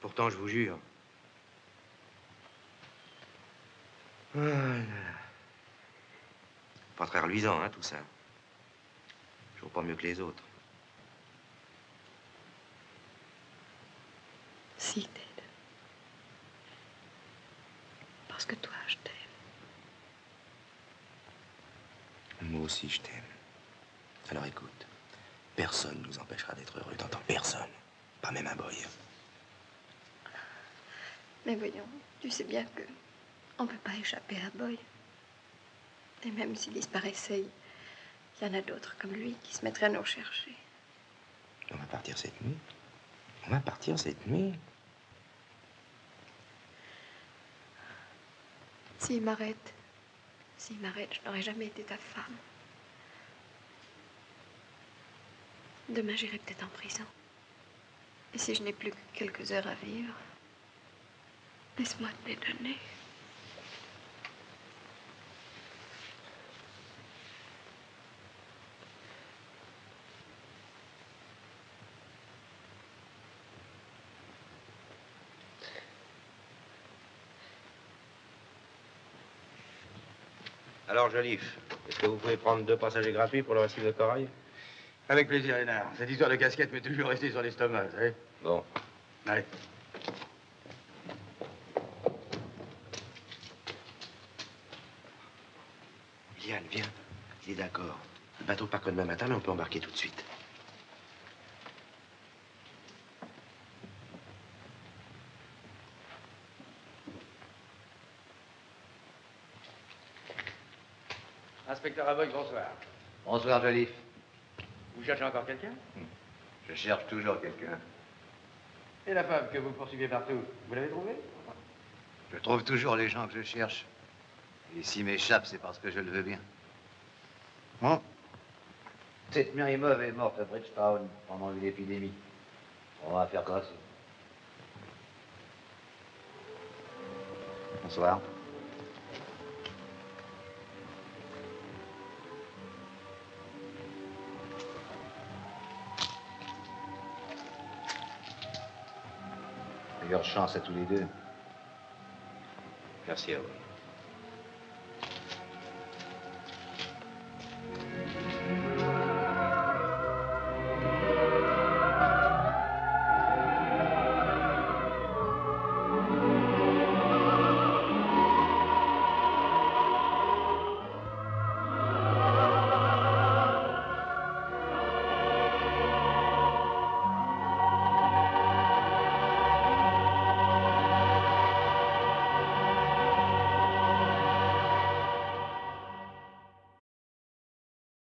Pourtant, je vous jure. Ah là là. Pas très reluisant, hein, tout ça. Je vaux pas mieux que les autres. Si, Ted. Parce que toi, je t'aime. Moi aussi, je t'aime. Alors écoute, personne ne nous empêchera d'être heureux, t'entends? Personne. Pas même un boy. Mais voyons, tu sais bien que on ne peut pas échapper à Boy. Et même s'il disparaissait, il y en a d'autres comme lui qui se mettraient à nous rechercher. On va partir cette nuit. On va partir cette nuit. S'il m'arrête, je n'aurai jamais été ta femme. Demain, j'irai peut-être en prison. Et si je n'ai plus que quelques heures à vivre, laisse-moi te les donner. Alors, Joliffe, est-ce que vous pouvez prendre 2 passagers gratuits pour le récif de corail? Avec plaisir, Lénard. Cette histoire de casquette m'est toujours restée sur l'estomac, vous savez. Bon. Allez. Liane, viens. Il est d'accord. Le bateau part que demain matin, mais on peut embarquer tout de suite. Inspecteur Aboy, bonsoir. Bonsoir, Joliffe. Vous cherchez encore quelqu'un? Je cherche toujours quelqu'un. Et la femme que vous poursuivez partout, vous l'avez trouvée? Je trouve toujours les gens que je cherche. Et s'ils m'échappent, c'est parce que je le veux bien. Bon. Cette Mirimov est morte à Bridgetown pendant une épidémie. On va faire grâce. Bonsoir. Meilleure chance à tous les deux. Merci à vous.